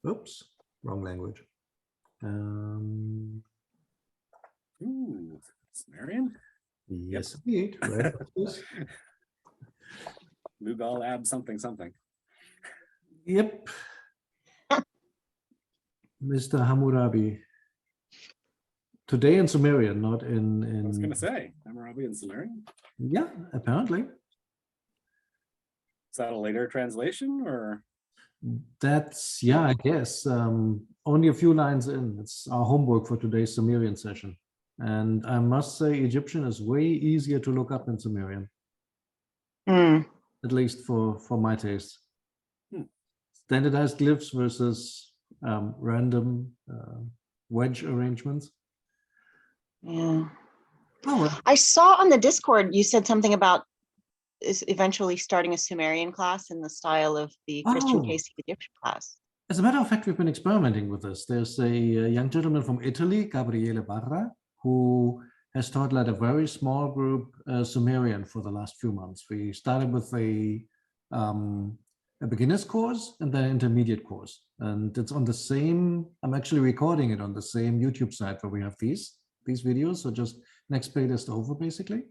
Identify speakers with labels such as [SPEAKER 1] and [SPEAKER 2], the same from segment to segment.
[SPEAKER 1] Oops, wrong language.
[SPEAKER 2] Ooh, Sumerian?
[SPEAKER 1] Yes, indeed. Right.
[SPEAKER 2] Lugal ab something something.
[SPEAKER 1] Yep. Mr. Hammurabi. Today in Sumerian, not in.
[SPEAKER 2] I was gonna say Hammurabi and Sumerian.
[SPEAKER 1] Yeah, apparently.
[SPEAKER 2] Is that a later translation or?
[SPEAKER 1] That's, yeah, I guess. Only a few lines in. It's our homework for today's Sumerian session. And I must say, Egyptian is way easier to look up than Sumerian. At least for my taste. Standardized glyphs versus random wedge arrangements.
[SPEAKER 3] Yeah.
[SPEAKER 1] Oh, well.
[SPEAKER 3] I saw on the Discord you said something about is eventually starting a Sumerian class in the style of the Christian Casey Egyptian class.
[SPEAKER 1] As a matter of fact, we've been experimenting with this. There's a young gentleman from Italy, Gabriele Barra, who has taught like a very small group Sumerian for the last few months. We started with a beginner's course and then an intermediate course. And it's on the same, I'm actually recording it on the same YouTube site where we have these videos. So just next playlist over, basically.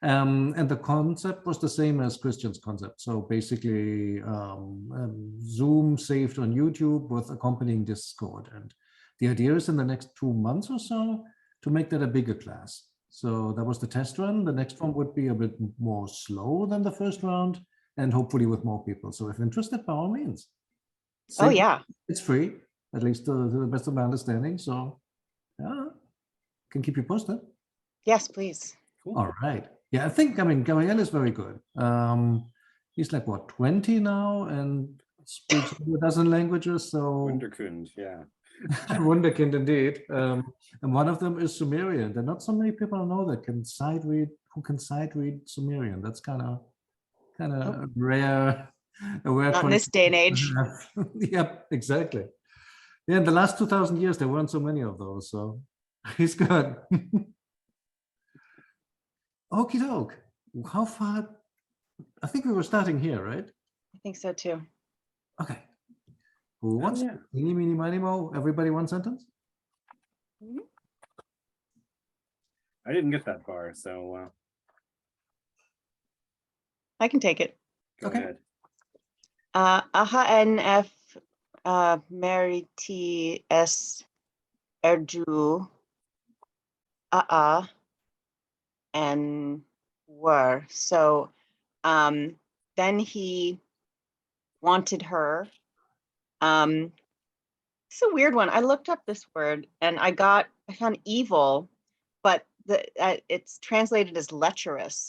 [SPEAKER 1] And the concept was the same as Christian's concept. So basically Zoom saved on YouTube with accompanying Discord. And the idea is in the next 2 months or so to make that a bigger class. So that was the test run. The next one would be a bit more slow than the first round and hopefully with more people. So if interested, by all means.
[SPEAKER 3] Oh, yeah.
[SPEAKER 1] It's free, at least to the best of my understanding. So yeah, can keep you posted.
[SPEAKER 3] Yes, please.
[SPEAKER 2] Cool.
[SPEAKER 1] All right. Yeah, I mean, Gabriel is very good. He's like, what, 20 now and speaks a dozen languages. So
[SPEAKER 2] Wunderkund, yeah.
[SPEAKER 1] Wunderkind indeed. And one of them is Sumerian. There are not so many people I know that can sight read, who can sight read Sumerian. That's kind of rare.
[SPEAKER 3] Not in this day and age.
[SPEAKER 1] Yep, exactly. Yeah, in the last 2,000 years, there weren't so many of those. So he's good. Okie doke. How far? I think we were starting here, right?
[SPEAKER 3] I think so too.
[SPEAKER 1] Okay. Who wants?
[SPEAKER 2] yeah.
[SPEAKER 1] Eeny, meeny, miny, mo. Everybody one sentence?
[SPEAKER 2] I didn't get that far, so
[SPEAKER 3] I can take it.
[SPEAKER 2] go ahead.
[SPEAKER 3] AHNF Mary T S Erju and were. So then he wanted her. It's a weird one. I looked up this word and I found evil, but it's translated as lecherously,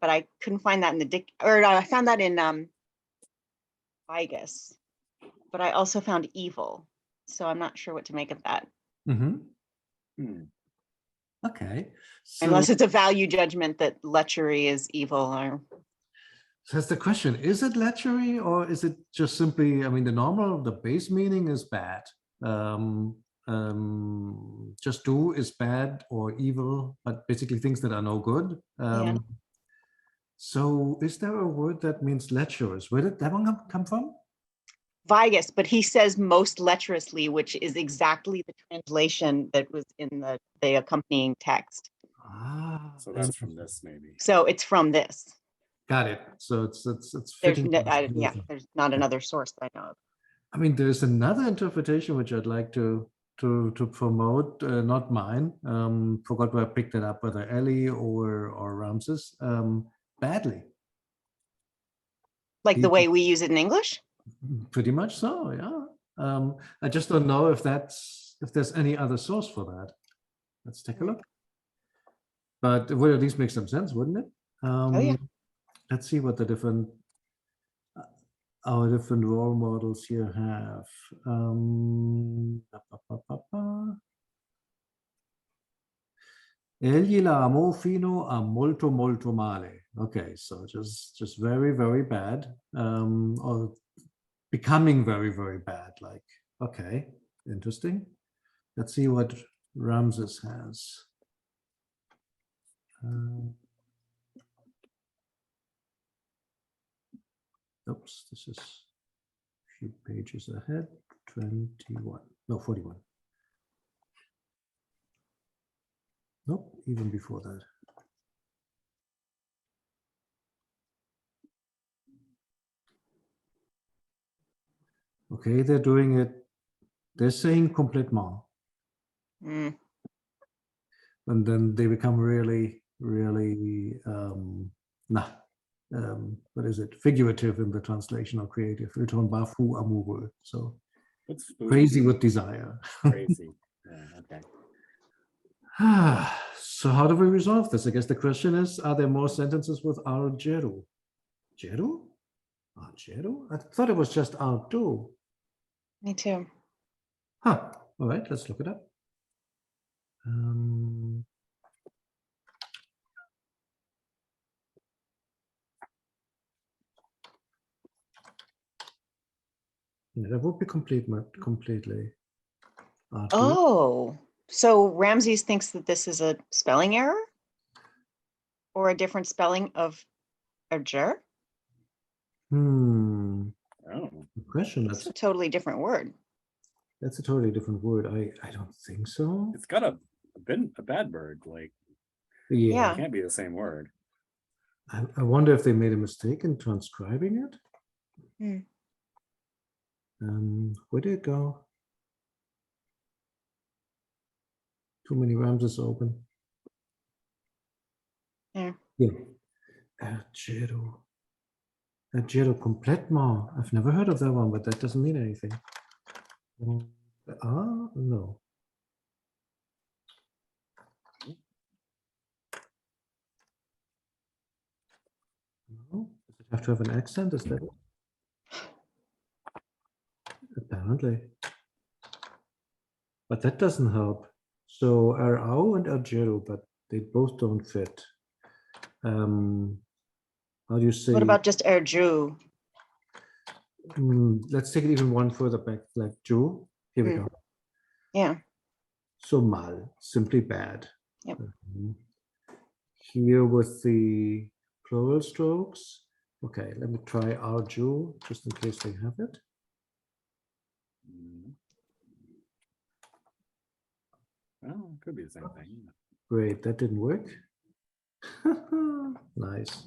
[SPEAKER 3] but I couldn't find that in the I found that in Vigus, but I also found evil. So I'm not sure what to make of that.
[SPEAKER 1] Okay. So
[SPEAKER 3] unless it's a value judgment that lechery is evil. Or
[SPEAKER 1] so that's the question. Is it lechery or is it just simply, I mean, the base meaning is bad. Just do is bad or evil, but basically things that are no good.
[SPEAKER 3] Yeah.
[SPEAKER 1] So is there a word that means lecherous? Where did that one come from?
[SPEAKER 3] Vigus, but he says most lecherously, which is exactly the translation that was in the accompanying text.
[SPEAKER 2] So that's from this, maybe.
[SPEAKER 3] So it's from this.
[SPEAKER 1] Got it. So it's
[SPEAKER 3] There's
[SPEAKER 1] fitting.
[SPEAKER 3] there's not another source that I know of.
[SPEAKER 1] I mean, there's another interpretation which I'd like to promote, not mine. Forgot where I picked it up, whether Ellie or Ramses. Badly.
[SPEAKER 3] Like the way we use it in English?
[SPEAKER 1] Pretty much so, yeah. I just don't know if there's any other source for that. Let's take a look. But it would at least make some sense, wouldn't it?
[SPEAKER 3] Oh yeah.
[SPEAKER 1] Let's see what our different role models here have. Egli la amò fino a molto molto male. Okay, so just very, very bad. Or becoming very, very bad. Like, okay, interesting. Let's see what Ramses has. Oops, this is few pages ahead. 21. No, 41. Nope, even before that. Okay, they're doing it. They're saying complètement.
[SPEAKER 3] Mm.
[SPEAKER 1] And then they become really, really, what is it? Figurative in the translation or creative. Retourne fou amoureux. So
[SPEAKER 2] What's food?
[SPEAKER 1] crazy with desire.
[SPEAKER 2] Crazy. Yeah, okay.
[SPEAKER 1] So how do we resolve this? I guess the question is, are there more sentences with argero? Gero? Argero? I thought it was just ardo.
[SPEAKER 3] Me too.
[SPEAKER 1] Huh. All right, let's look it up. Yeah, that would be completely. Ardo.
[SPEAKER 3] Oh, so Ramses thinks that this is a spelling error or a different spelling of Arger?
[SPEAKER 1] Hmm.
[SPEAKER 2] Oh,
[SPEAKER 1] Good question.
[SPEAKER 3] It's a totally different word.
[SPEAKER 1] That's a totally different word. I don't think so.
[SPEAKER 2] it's got a bad bird. Like,
[SPEAKER 3] Yeah.
[SPEAKER 2] it can't be the same word.
[SPEAKER 1] I wonder if they made a mistake in transcribing it. Where did it go? Too many Ramses open.
[SPEAKER 3] Yeah.
[SPEAKER 1] Yeah. Argero. Argero complètement. I've never heard of that one, but that doesn't mean anything. No. No. Does it have to have an accent? Is that it? Apparently. But that doesn't help. So Arau and Argero, but they both don't fit. How do you say?
[SPEAKER 3] What about just Erju?
[SPEAKER 1] Let's take it even one further back, like Joe. Here we go.
[SPEAKER 3] Yeah.
[SPEAKER 1] So mal, simply bad.
[SPEAKER 3] Yep.
[SPEAKER 1] Here with the plural strokes. Okay, let me try Arju, just in case they have it.
[SPEAKER 2] Well, it could be the same thing.
[SPEAKER 1] Great, that didn't work. Nice.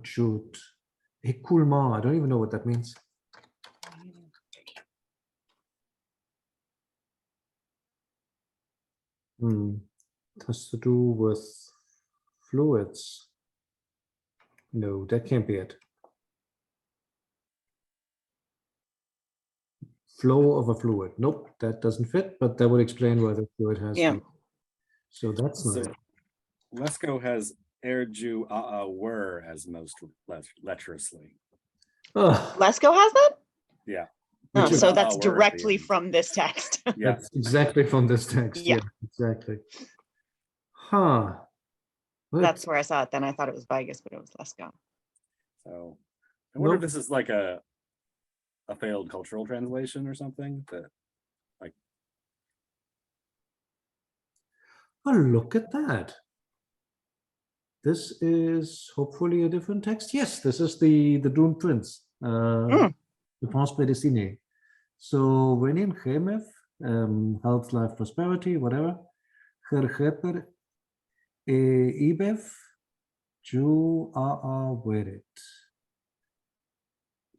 [SPEAKER 1] Shoot. Écoulement, I don't even know what that means. It has to do with fluids. No, that can't be it. Flow of a fluid. Nope, that doesn't fit, but that would explain why the fluid has.
[SPEAKER 3] Yeah.
[SPEAKER 1] So that's not
[SPEAKER 2] So
[SPEAKER 1] it.
[SPEAKER 2] Lesko has Erju were as most lecherously.
[SPEAKER 1] Oh,
[SPEAKER 3] Lesko has that?
[SPEAKER 2] Yeah.
[SPEAKER 3] Oh,
[SPEAKER 1] Which is-
[SPEAKER 3] so that's
[SPEAKER 2] were at the
[SPEAKER 3] directly
[SPEAKER 2] end.
[SPEAKER 3] from this text.
[SPEAKER 2] Yeah.
[SPEAKER 1] that's exactly from this text.
[SPEAKER 3] Yeah.
[SPEAKER 1] Exactly. Huh.
[SPEAKER 3] That's where I saw it. Then I thought it was Vigus, but it was Lesko.
[SPEAKER 2] So I wonder if
[SPEAKER 1] Nope.
[SPEAKER 2] this is like a failed cultural translation or something. That
[SPEAKER 1] Oh, look at that. This is hopefully a different text. Yes, this is the Dune Prince, the Prince Prédestiné. So Renin Chemef, health, life, prosperity, whatever. Gergeper Ibev, Ju Werit.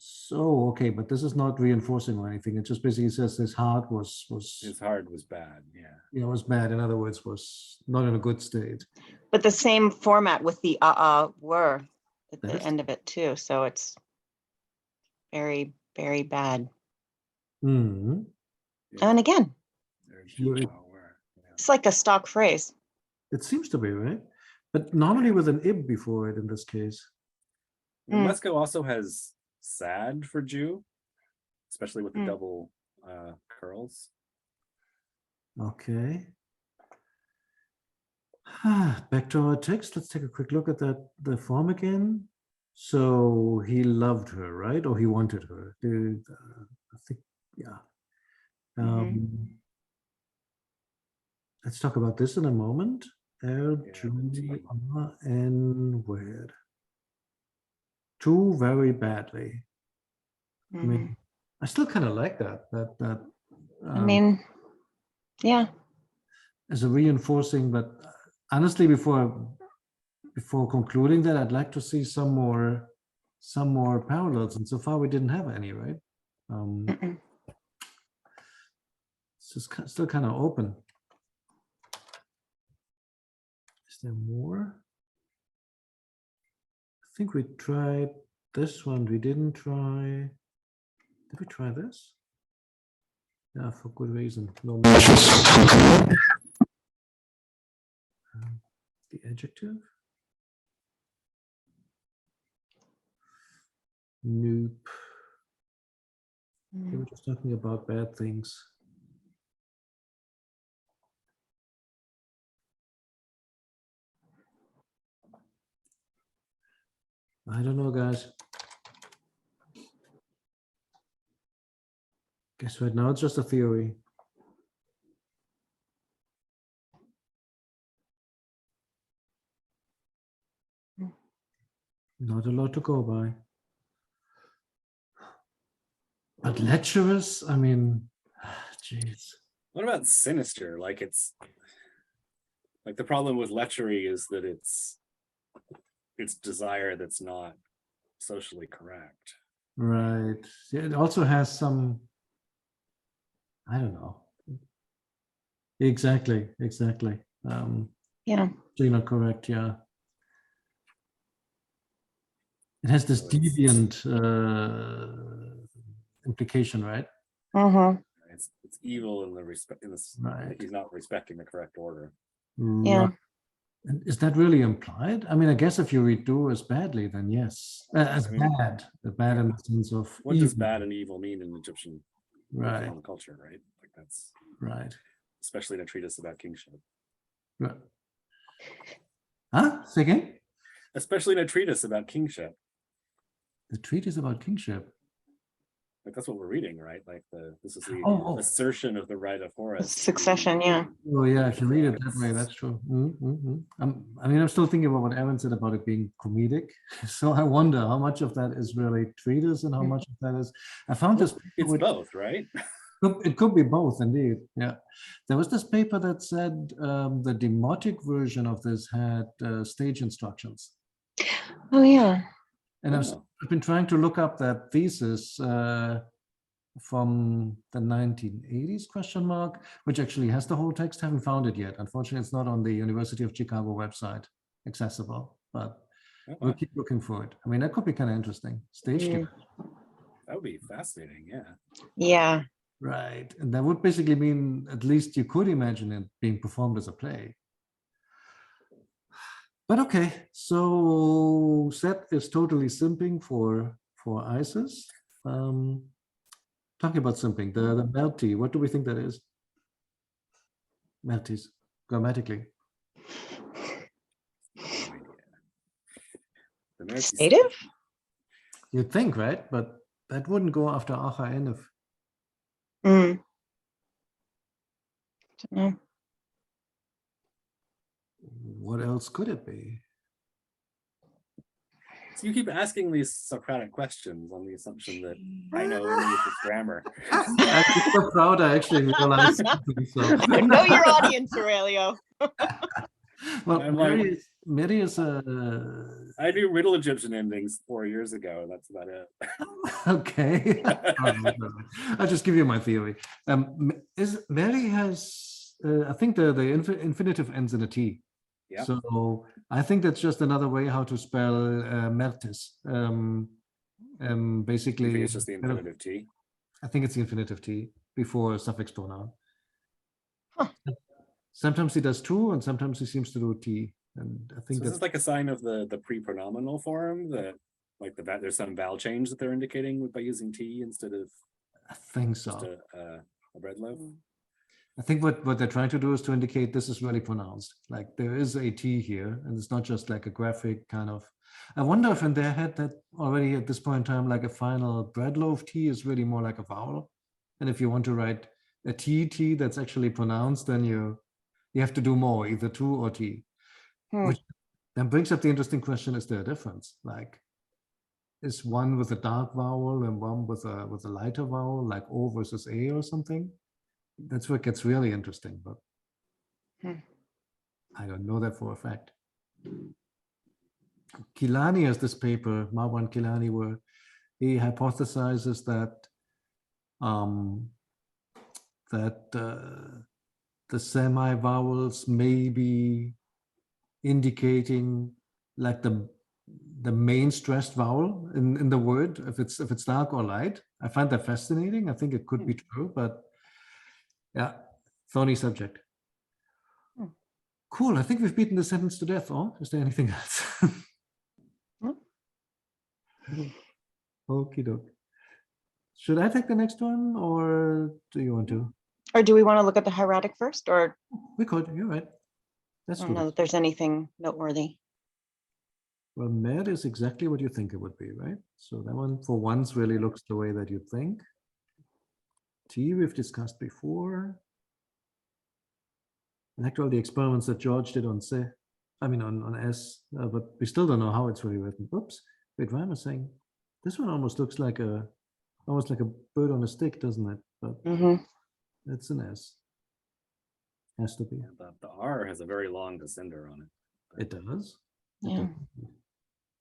[SPEAKER 1] So okay, but this is not reinforcing or anything. It just basically says his heart was
[SPEAKER 2] his heart was bad. Yeah.
[SPEAKER 1] was bad. In other words, was not in a good state.
[SPEAKER 3] But the same format with the were at the
[SPEAKER 1] That's-
[SPEAKER 3] end of it too. So it's very, very bad.
[SPEAKER 1] Hmm.
[SPEAKER 3] And again,
[SPEAKER 1] You-
[SPEAKER 3] it's like a stock phrase.
[SPEAKER 1] It seems to be, right? But normally with an ib before it in this case.
[SPEAKER 2] Lesko also has sad for Jew, especially with the double curls.
[SPEAKER 1] Okay. Back to our text. Let's take a quick look at the form again. So he loved her, right? Or he wanted her. I think, yeah. Let's talk about this in a moment. N word. too very badly. I
[SPEAKER 3] Mhm.
[SPEAKER 1] mean, I still kind of like that.
[SPEAKER 3] I mean, yeah.
[SPEAKER 1] As a reinforcing, but honestly, before concluding that, I'd like to see some more parallels, and so far we didn't have any, right?
[SPEAKER 3] Mm-mm.
[SPEAKER 1] It's just still kind of open. Is there more? I think we tried this one. We didn't try. Did we try this? Yeah, for good reason. No matches. The adjective? Nope. They were just talking about bad things. I don't know, guys. Guess right now it's just a theory. Not a lot to go by. But lecherous, I mean, jeez.
[SPEAKER 2] What about sinister? Like it's like the problem with lechery is that it's desire that's not socially correct.
[SPEAKER 1] Right. Yeah, it also has some, I don't know. Exactly.
[SPEAKER 3] Yeah.
[SPEAKER 1] So you're not correct, yeah. It has this deviant implication, right?
[SPEAKER 3] Uh-huh.
[SPEAKER 2] It's evil in the respect in this.
[SPEAKER 1] Right.
[SPEAKER 2] He's not respecting the correct order.
[SPEAKER 3] Yeah.
[SPEAKER 1] And is that really implied? I mean, I guess if you read do as badly, then yes. As bad in the sense of
[SPEAKER 2] what
[SPEAKER 1] evil.
[SPEAKER 2] does bad and evil mean in Egyptian culture, right? Like that's
[SPEAKER 1] right.
[SPEAKER 2] Especially in a treatise about kingship.
[SPEAKER 1] Right. Huh? Say again?
[SPEAKER 2] Especially in a treatise about kingship.
[SPEAKER 1] The treatise about kingship.
[SPEAKER 2] Like that's what we're reading, right? Like this is the assertion of the right of Horus.
[SPEAKER 3] Succession, yeah.
[SPEAKER 1] Oh yeah, if you read it that way, that's true. I mean, I'm still thinking about what Aaron said about it being comedic. So I wonder how much of that is really treatise and how much of that is. I found this.
[SPEAKER 2] It's both, right?
[SPEAKER 1] It could be both, indeed. Yeah, there was this paper that said the demotic version of this had stage instructions.
[SPEAKER 3] Oh yeah.
[SPEAKER 1] And I've been trying to look up that thesis from the 1980s question mark, which actually has the whole text. Haven't found it yet. Unfortunately, it's not on the University of Chicago website accessible, but we'll keep looking for it. I mean, that could be kind of interesting. Stage
[SPEAKER 2] that would be fascinating, yeah.
[SPEAKER 3] Yeah.
[SPEAKER 1] Right. And that would basically mean at least you could imagine it being performed as a play. But okay, so Seth is totally simping for Isis. Talking about simping, the melty, what do we think that is? Melties, grammatically.
[SPEAKER 3] Native?
[SPEAKER 1] You'd think, right? But that wouldn't go after Acha Enif.
[SPEAKER 3] Don't know.
[SPEAKER 1] What else could it be?
[SPEAKER 2] So you keep asking these Socratic questions on the assumption that I know English grammar.
[SPEAKER 1] I'm so proud I actually realized something. So.
[SPEAKER 3] Know your audience, Aurelio.
[SPEAKER 1] Well, Mary is a...
[SPEAKER 2] I do Riddle Egyptian endings 4 years ago. That's about it.
[SPEAKER 1] Okay. I'll just give you my theory. Mary has, I think the infinitive ends in a T.
[SPEAKER 2] Yeah.
[SPEAKER 1] So I think that's just another way how to spell Mertis. Basically,
[SPEAKER 2] you think it's just the infinitive T?
[SPEAKER 1] I think it's the infinitive T before a suffix pronoun.
[SPEAKER 3] Huh.
[SPEAKER 1] Sometimes he does two, and sometimes he seems to do T. And I think
[SPEAKER 2] so this is like a sign of the pre-pronominal form that, like there's some vowel change that they're indicating by using T instead of.
[SPEAKER 1] I think so.
[SPEAKER 2] Just a bread loaf.
[SPEAKER 1] I think what they're trying to do is to indicate this is really pronounced. Like there is a T here, and it's not just like a graphic kind of. I wonder if in their head that already at this point in time, like a final bread loaf T is really more like a vowel. And if you want to write a T that's actually pronounced, then you have to do more, either two or T. Which then brings up the interesting question: is there a difference? Like, is one with a dark vowel and one with a lighter vowel, like O versus A or something. That's where it gets really interesting, but I don't know that for a fact. Kilani has this paper, Marwan Kilani, where he hypothesizes that the semi-vowels may be indicating like the main stressed vowel in the word, if it's dark or light. I find that fascinating. I think it could be true, but yeah, thorny subject. Cool. I think we've beaten the sentence to death. Or is there anything else? Okie doke. Should I take the next one, or do you want to?
[SPEAKER 3] Or do we want to look at the hieratic first, or
[SPEAKER 1] We could. You're right.
[SPEAKER 3] I
[SPEAKER 1] Let's
[SPEAKER 3] don't
[SPEAKER 1] do
[SPEAKER 3] know
[SPEAKER 1] it.
[SPEAKER 3] that there's anything noteworthy.
[SPEAKER 1] Well, med is exactly what you think it would be, right? So that one for once really looks the way that you think. T we've discussed before. And actually the experiments that George did on C, I mean on S, but we still don't know how it's really written. Oops, wait, why am I saying? This one almost looks like a bird on a stick, doesn't it? But it's an S. Has to be.
[SPEAKER 2] The R has a very long descender on it.
[SPEAKER 1] It does.
[SPEAKER 3] Yeah.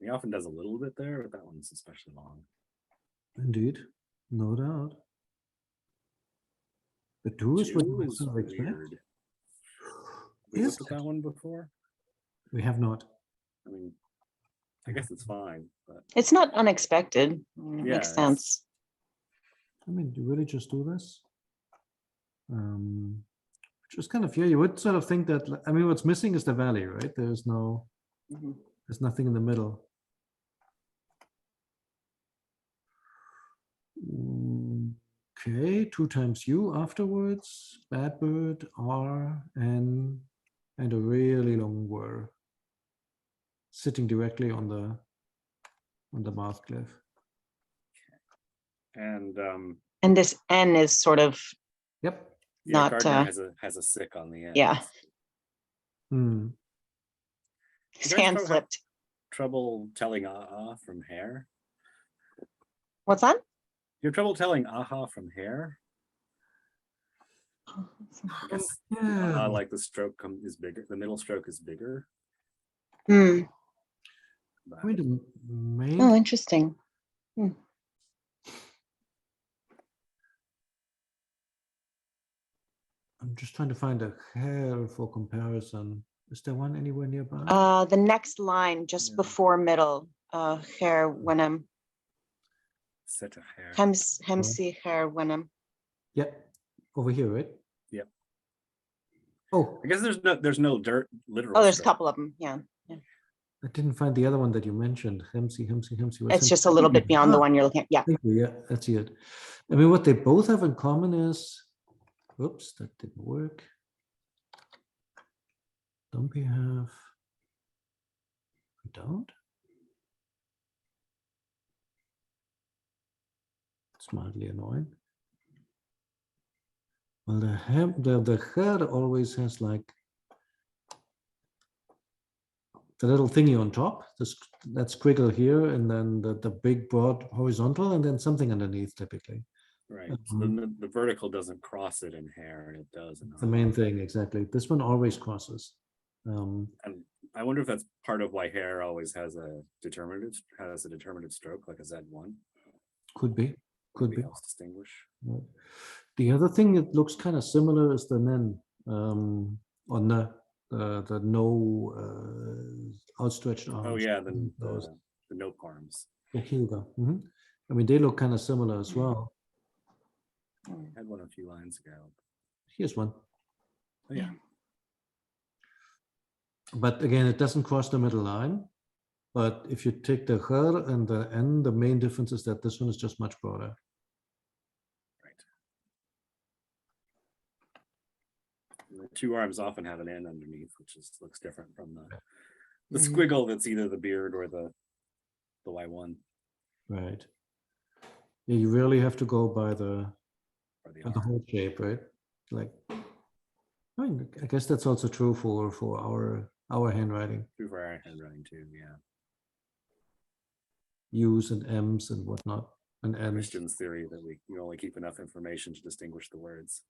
[SPEAKER 2] He often does a little bit there, but that one's especially long.
[SPEAKER 1] Indeed, no doubt. The two is what
[SPEAKER 2] Two
[SPEAKER 1] you
[SPEAKER 2] is
[SPEAKER 1] sort of expect.
[SPEAKER 2] weird. We
[SPEAKER 1] Is
[SPEAKER 2] looked at that one before.
[SPEAKER 1] We have not.
[SPEAKER 2] I mean, I guess it's fine, but
[SPEAKER 3] It's not unexpected. It
[SPEAKER 2] Yeah,
[SPEAKER 3] makes
[SPEAKER 2] it's-
[SPEAKER 3] sense.
[SPEAKER 1] I mean, do you really just do this? Which is kind of, yeah, you would sort of think that, I mean, what's missing is the valley, right? There's nothing in the middle. Okay, 2 times U afterwards, bad bird, R, N, and a really long word sitting directly on the mouth cliff.
[SPEAKER 2] and
[SPEAKER 3] And this N is sort of,
[SPEAKER 1] Yep.
[SPEAKER 2] yeah,
[SPEAKER 3] Not,
[SPEAKER 2] Gardner has a sick on the end.
[SPEAKER 3] yeah. His
[SPEAKER 2] You guys
[SPEAKER 3] hand
[SPEAKER 2] have
[SPEAKER 3] flipped.
[SPEAKER 2] trouble telling aha from hair?
[SPEAKER 3] What's that?
[SPEAKER 2] You have trouble telling aha from hair? I guess
[SPEAKER 1] Yeah.
[SPEAKER 2] like the stroke is bigger, the middle stroke is bigger.
[SPEAKER 3] Hmm.
[SPEAKER 2] But
[SPEAKER 1] I mean, the main
[SPEAKER 3] Oh, interesting.
[SPEAKER 1] I'm just trying to find a hair for comparison. Is there one anywhere nearby?
[SPEAKER 3] The next line just
[SPEAKER 2] Yeah.
[SPEAKER 3] before middle, hair Wenham.
[SPEAKER 2] set a hair.
[SPEAKER 3] Hemsi hair Wenham.
[SPEAKER 1] Yep. Over here, right?
[SPEAKER 2] Yep.
[SPEAKER 1] Oh,
[SPEAKER 2] I guess there's no dirt literal.
[SPEAKER 3] Oh, there's a
[SPEAKER 2] stroke.
[SPEAKER 3] couple of them. Yeah.
[SPEAKER 1] I didn't find the other one that you mentioned. Hemsi. What's
[SPEAKER 3] It's
[SPEAKER 1] Hemsi?
[SPEAKER 3] just a little bit beyond the
[SPEAKER 1] Ah,
[SPEAKER 3] one you're looking at. Yeah.
[SPEAKER 1] thank you. Yeah, that's it. I mean, what they both have in common is, oops, that didn't work. Don't we have? We don't. It's mildly annoying. Well, the hair always has like the little thingy on top, that squiggle here, and then the big broad horizontal, and then something underneath typically.
[SPEAKER 2] Right. So the vertical doesn't cross it in hair, and it does.
[SPEAKER 1] The main thing, exactly. This one always crosses.
[SPEAKER 2] And I wonder if that's part of why hair always has a determinative stroke, like a Z1.
[SPEAKER 1] Could be.
[SPEAKER 2] Helps distinguish.
[SPEAKER 1] Right. The other thing that looks kind of similar is the nen on the no outstretched arms.
[SPEAKER 2] Oh yeah,
[SPEAKER 1] those.
[SPEAKER 2] the note arms.
[SPEAKER 1] Yeah, here you go. I mean, they look kind of similar as well.
[SPEAKER 2] I had one a few lines ago.
[SPEAKER 1] Here's one.
[SPEAKER 2] Oh, yeah.
[SPEAKER 1] But again, it doesn't cross the middle line. But if you take the her and the n, the main difference is that this one is just much broader.
[SPEAKER 2] Right. And the two arms often have an N underneath, which looks different from the squiggle that's either the beard or the Y1.
[SPEAKER 1] Right. Yeah, you really have to go by the whole shape, right? Like, I mean, I guess that's also true for our handwriting.
[SPEAKER 2] True for our handwriting too, yeah.
[SPEAKER 1] U's and M's and whatnot, and N's.
[SPEAKER 2] Christian's theory that you only keep enough information to distinguish the words.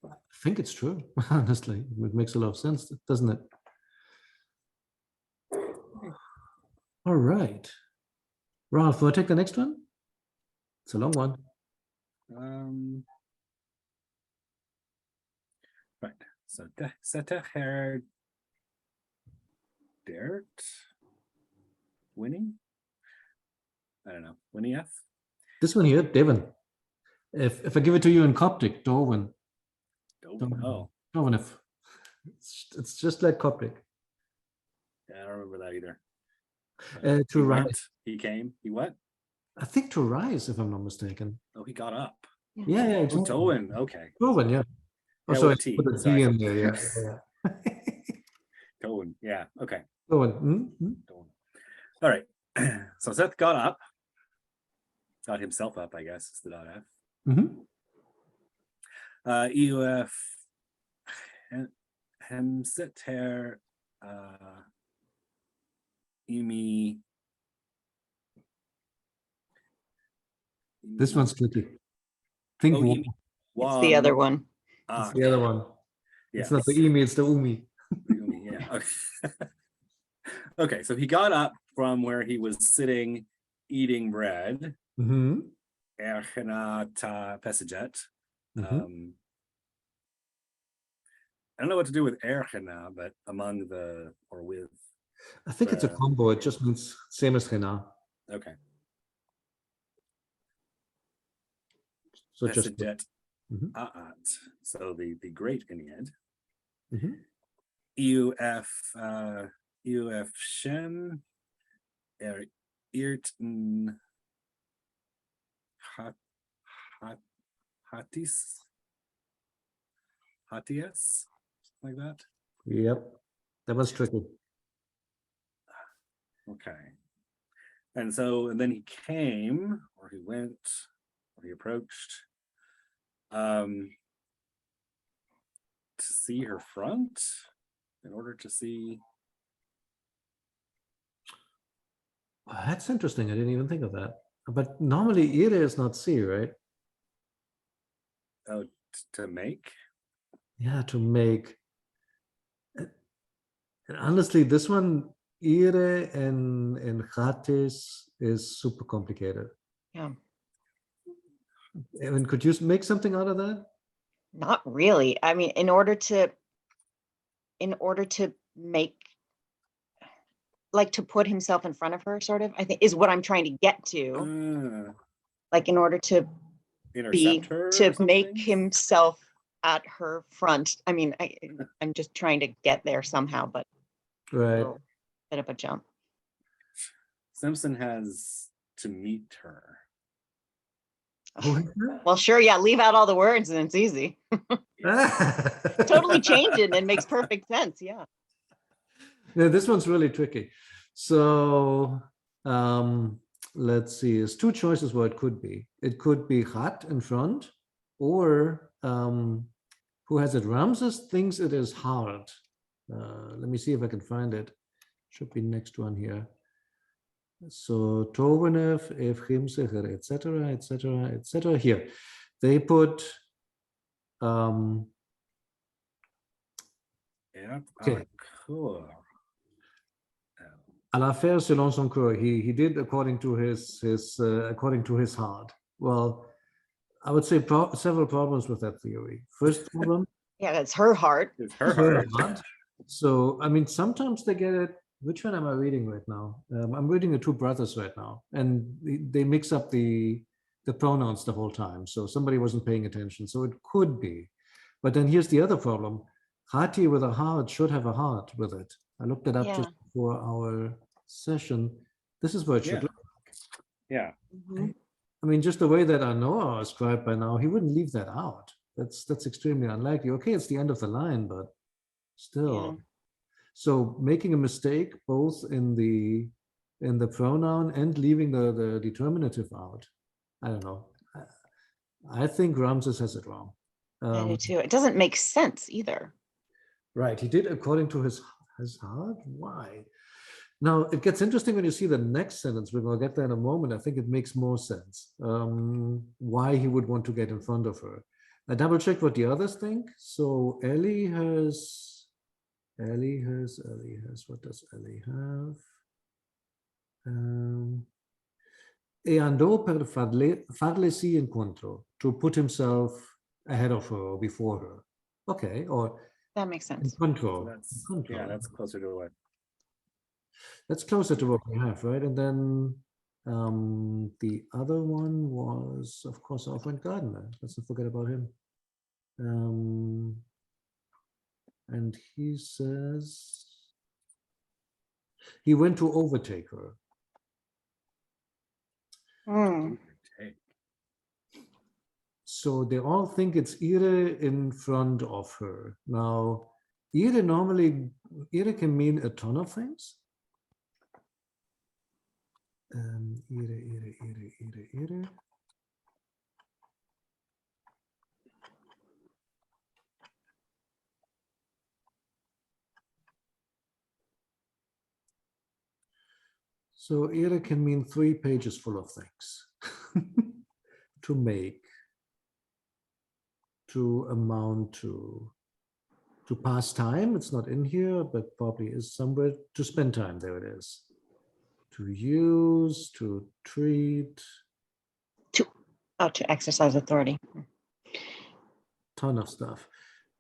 [SPEAKER 1] I think it's true, honestly. It makes a lot of sense, doesn't it? All right. Ralph, will I take the next one? It's a long one.
[SPEAKER 2] Right. So Seteher Dert Winnie? I don't know. Winnie F?
[SPEAKER 1] This one here, Devon. If I give it to you in Coptic, Dorwin.
[SPEAKER 2] Oh,
[SPEAKER 1] Dorwin. It's just like Coptic.
[SPEAKER 2] yeah, I don't remember that either.
[SPEAKER 1] To
[SPEAKER 2] He
[SPEAKER 1] rise.
[SPEAKER 2] went, he came. He what?
[SPEAKER 1] I think to rise, if I'm not mistaken.
[SPEAKER 2] Oh, he got up.
[SPEAKER 1] Yeah,
[SPEAKER 2] Oh,
[SPEAKER 1] exactly.
[SPEAKER 2] Doan. Okay.
[SPEAKER 1] Dorwin, yeah. Oh,
[SPEAKER 2] Yeah,
[SPEAKER 1] sorry,
[SPEAKER 2] with T,
[SPEAKER 1] put a T
[SPEAKER 2] sorry.
[SPEAKER 1] in there, yeah.
[SPEAKER 2] Doan. Yeah. Okay.
[SPEAKER 1] Dorwin.
[SPEAKER 2] Doan. All right. So Seth got up. Got himself up, I guess. Is the dot F. EUF Hemseter Imi.
[SPEAKER 1] This one's tricky. Think
[SPEAKER 2] Oh,
[SPEAKER 1] one.
[SPEAKER 3] It's the other one.
[SPEAKER 1] It's the other one. It's not the
[SPEAKER 2] yes.
[SPEAKER 1] Imi, it's the Umi.
[SPEAKER 2] The Umi, yeah. Okay. Okay, so he got up from where he was sitting eating bread. Erchenata Pesajet. I don't know what to do with Erchena, but among the or with.
[SPEAKER 1] I think it's a combo. It just means same as Hena.
[SPEAKER 2] Okay.
[SPEAKER 1] So just
[SPEAKER 2] Pesajet Aat. So the great Ennead. EUF Shem Irten Hatias, like that.
[SPEAKER 1] Yep, that was tricky.
[SPEAKER 2] Okay, and then he came, or he went, or he approached, to see her front, in order to see.
[SPEAKER 1] Well, that's interesting. I didn't even think of that. But normally Ire is not C, right?
[SPEAKER 2] Oh, to make.
[SPEAKER 1] Yeah, to make. And honestly, this one, Ire and Chatis is super complicated.
[SPEAKER 3] Yeah.
[SPEAKER 1] I mean, could you make something out of that?
[SPEAKER 3] Not really. I mean, in order to make, like, to put himself in front of her, sort of, I think is what I'm trying to get to. Like, in order to make himself at her front. I mean, I'm just trying to get there somehow, but
[SPEAKER 1] right.
[SPEAKER 3] A bit of a jump.
[SPEAKER 2] Simpson has to meet her.
[SPEAKER 3] Well, sure, yeah, leave out all the words and it's easy. Totally change it and it makes perfect sense, yeah.
[SPEAKER 1] Yeah, this one's really tricky. So let's see, there's two choices what it could be. It could be Hat in front, or who has it? Ramses thinks it is hard. Let me see if I can find it. Should be next one here. So Tovenev, Evchimsecher, etc., etc., etc. Here, they put. Okay. À la faire selon son cœur. He did according to his heart. Well, I would say several problems with that theory. First problem.
[SPEAKER 3] Yeah, it's her heart.
[SPEAKER 2] It's her heart.
[SPEAKER 1] So I mean, sometimes they get it. Which one am I reading right now? I'm reading The Two Brothers right now, and they mix up the pronouns the whole time. So somebody wasn't paying attention. So it could be. But then here's the other problem. Hati with a heart should have a heart with it. I looked it up just before our session. This is what it should look like.
[SPEAKER 2] Yeah.
[SPEAKER 1] I mean, just the way that Anoa is scribed by now, he wouldn't leave that out. That's extremely unlikely. Okay, it's the end of the line, but still.
[SPEAKER 3] Yeah.
[SPEAKER 1] So making a mistake both in the pronoun and leaving the determinative out. I don't know. I think Ramses has it wrong.
[SPEAKER 3] I do too. It doesn't make sense either.
[SPEAKER 1] Right. He did according to his heart. Why? Now, it gets interesting when you see the next sentence. We're going to get there in a moment. I think it makes more sense why he would want to get in front of her. I double checked what the others think. So Ellie has, what does Ellie have? E andò per farle sì incontro, to put himself ahead of her or before her. Okay, or
[SPEAKER 3] That makes sense.
[SPEAKER 1] incontro.
[SPEAKER 2] That's
[SPEAKER 1] Incontro.
[SPEAKER 2] yeah, that's closer to what.
[SPEAKER 1] That's closer to what we have, right? And then the other one was, of course, our friend Gardner. Let's not forget about him. And he says he went to overtake her.
[SPEAKER 3] Hmm.
[SPEAKER 1] So they all think it's Ire in front of her. Now, Ire can mean a ton of things. Ire. So Ire can mean 3 pages full of things. To make, to amount to pass time. It's not in here, but probably is somewhere. To spend time, there it is. To use, to treat.
[SPEAKER 3] To exercise authority.
[SPEAKER 1] Ton of stuff.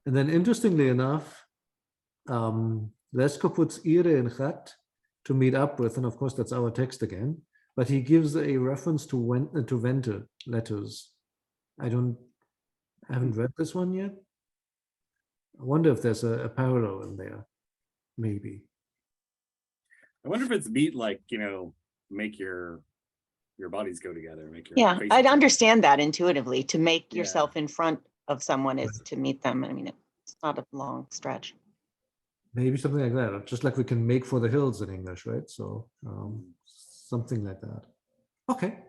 [SPEAKER 1] And then interestingly enough, Lesko puts Ire in Chat to meet up with, and of course that's our text again, but he gives a reference to Vente letters. I haven't read this one yet. I wonder if there's a parallel in there, maybe.
[SPEAKER 2] I wonder if it's beat like, make your bodies go together, make your
[SPEAKER 3] Yeah,
[SPEAKER 2] faces
[SPEAKER 3] I'd
[SPEAKER 2] go
[SPEAKER 3] understand that intuitively. To make
[SPEAKER 2] Yeah.
[SPEAKER 3] yourself in front of someone is to meet them. I mean, it's not a long stretch.
[SPEAKER 1] Maybe something like that, just like we can make for the hills in English, right? So something like that. Okay,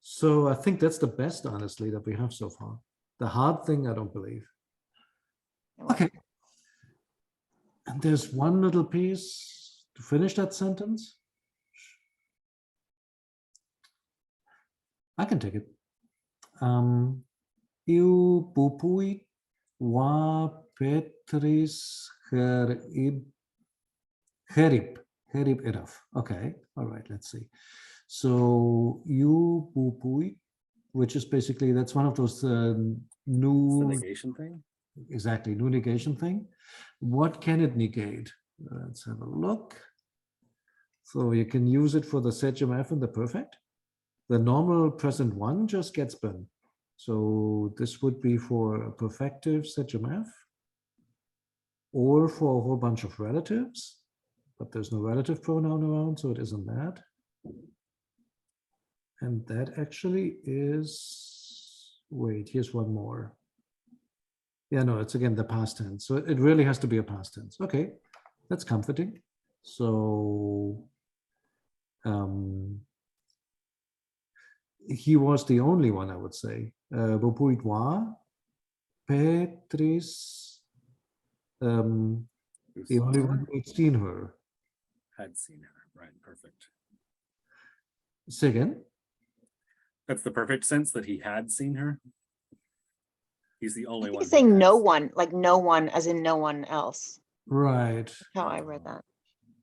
[SPEAKER 1] so I think that's the best, honestly, that we have so far. The hard thing, I don't believe. Okay. And there's one little piece to finish that sentence. I can take it. Eu pupui wa petris herib enough. Okay, all right, let's see. So you pupui, which is basically, that's one of those new
[SPEAKER 2] negation thing.
[SPEAKER 1] Exactly, new negation thing. What can it negate? Let's have a look. So you can use it for the SEGMF and the perfect. The normal present one just gets been. So this would be for a perfective SEGMF or for a whole bunch of relatives, but there's no relative pronoun around, so it isn't that. And that actually is, wait, here's one more. Yeah, no, it's again the past tense. So it really has to be a past tense. Okay, that's comforting. So he was the only one, I would say. Bopuitwa, Petris, the only one who had seen her.
[SPEAKER 2] Had seen her, right? Perfect.
[SPEAKER 1] Say again?
[SPEAKER 2] That's the perfect sense that he had seen her. He's the only one.
[SPEAKER 3] He's saying no one, like no one, as in no one else.
[SPEAKER 1] Right.
[SPEAKER 3] That's how I read that.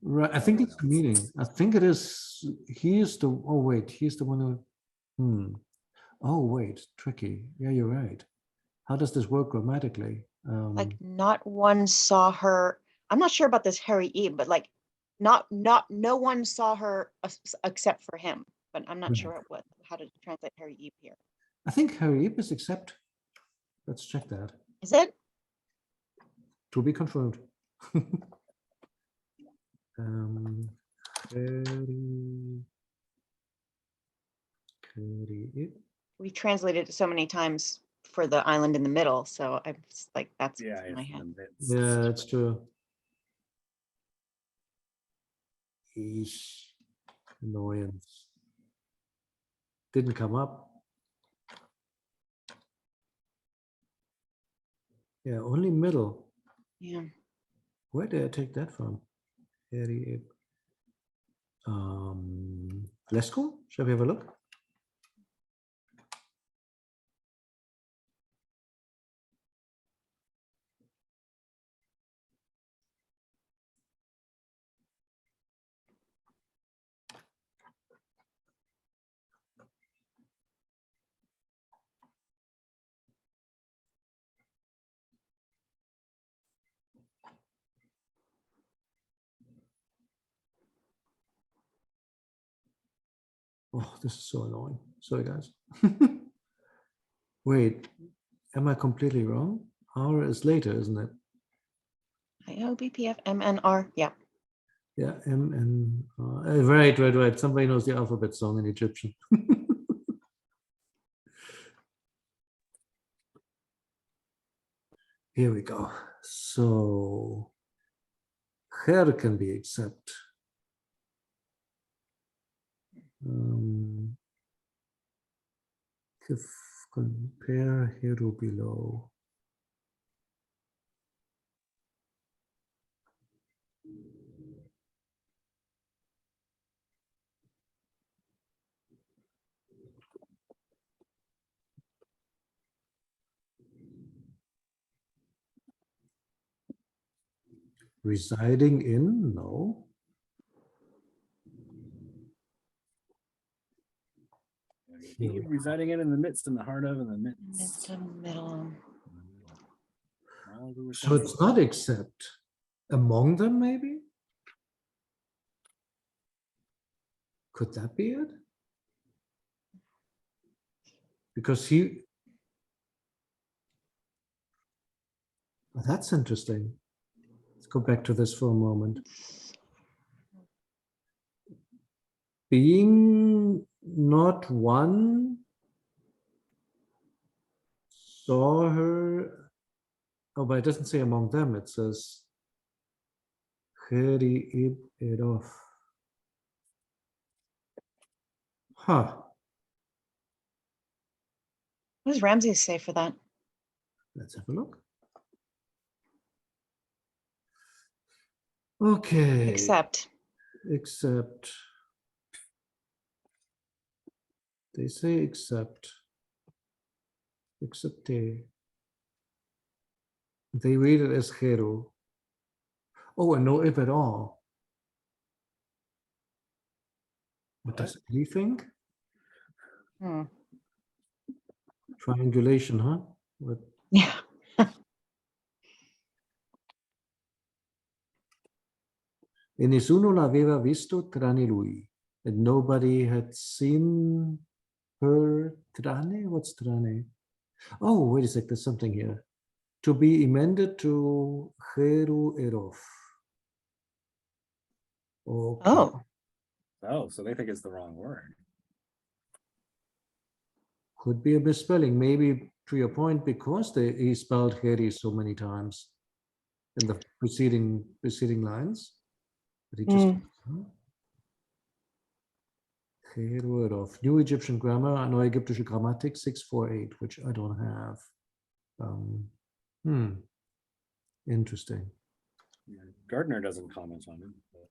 [SPEAKER 1] Right. I think it's the meaning. I think it is. He is the. Oh wait, he's the one who. Oh wait, tricky. Yeah, you're right. How does this work grammatically?
[SPEAKER 3] Like not one saw her. I'm not sure about this Harry Eve, but like no one saw her except for him. But I'm not sure how to translate Harry Eve here.
[SPEAKER 1] I think Harry Eve is except. Let's check that.
[SPEAKER 3] Is it?
[SPEAKER 1] To be confirmed.
[SPEAKER 3] We translated it so many times for the island in the middle, so I'm just like, that's
[SPEAKER 2] Yeah,
[SPEAKER 3] in my head.
[SPEAKER 1] Yeah, that's true. Eesh. Annoyance. Didn't come up. Yeah, only middle.
[SPEAKER 3] Yeah.
[SPEAKER 1] Where did I take that from? Let's go. Shall we have a look? Oh, this is so annoying. Sorry, guys. Wait, am I completely wrong? R is later, isn't it?
[SPEAKER 3] IOBPF MNR. Yeah.
[SPEAKER 1] Yeah, M and right. Somebody knows the alphabet song in Egyptian. Here we go. So her can be accept. If compare hero below. Residing in? No.
[SPEAKER 2] Residing in the midst, in the heart of, in the midst.
[SPEAKER 3] It's a middle.
[SPEAKER 2] All over
[SPEAKER 1] So it's not except among them, maybe? Could that be it? Because he. Oh, that's interesting. Let's go back to this for a moment. Being not one saw her. Oh, but it doesn't say among them. It says Heri id off. Huh.
[SPEAKER 3] What does Ramses say for that?
[SPEAKER 1] Let's have a look. Okay.
[SPEAKER 3] Except.
[SPEAKER 1] They say except they read it as Heru. Oh, and no if at all. What does he think?
[SPEAKER 3] Hmm.
[SPEAKER 1] Triangulation, huh? What?
[SPEAKER 3] Yeah.
[SPEAKER 1] E nessuno l'aveva visto tranne lui. And nobody had seen her tranne? What's tranne? Oh, wait a sec, there's something here. To be emended to Heru Erof. Okay.
[SPEAKER 3] Oh.
[SPEAKER 2] Oh, so they think it's the wrong word.
[SPEAKER 1] Could be a misspelling. Maybe to your point, because he spelled Heri so many times in the preceding lines. But he just Heru Erof. New Egyptian Grammar, Neuägyptische Grammatik 648, which I don't have. Interesting.
[SPEAKER 2] Yeah, Gardner doesn't comment on it. But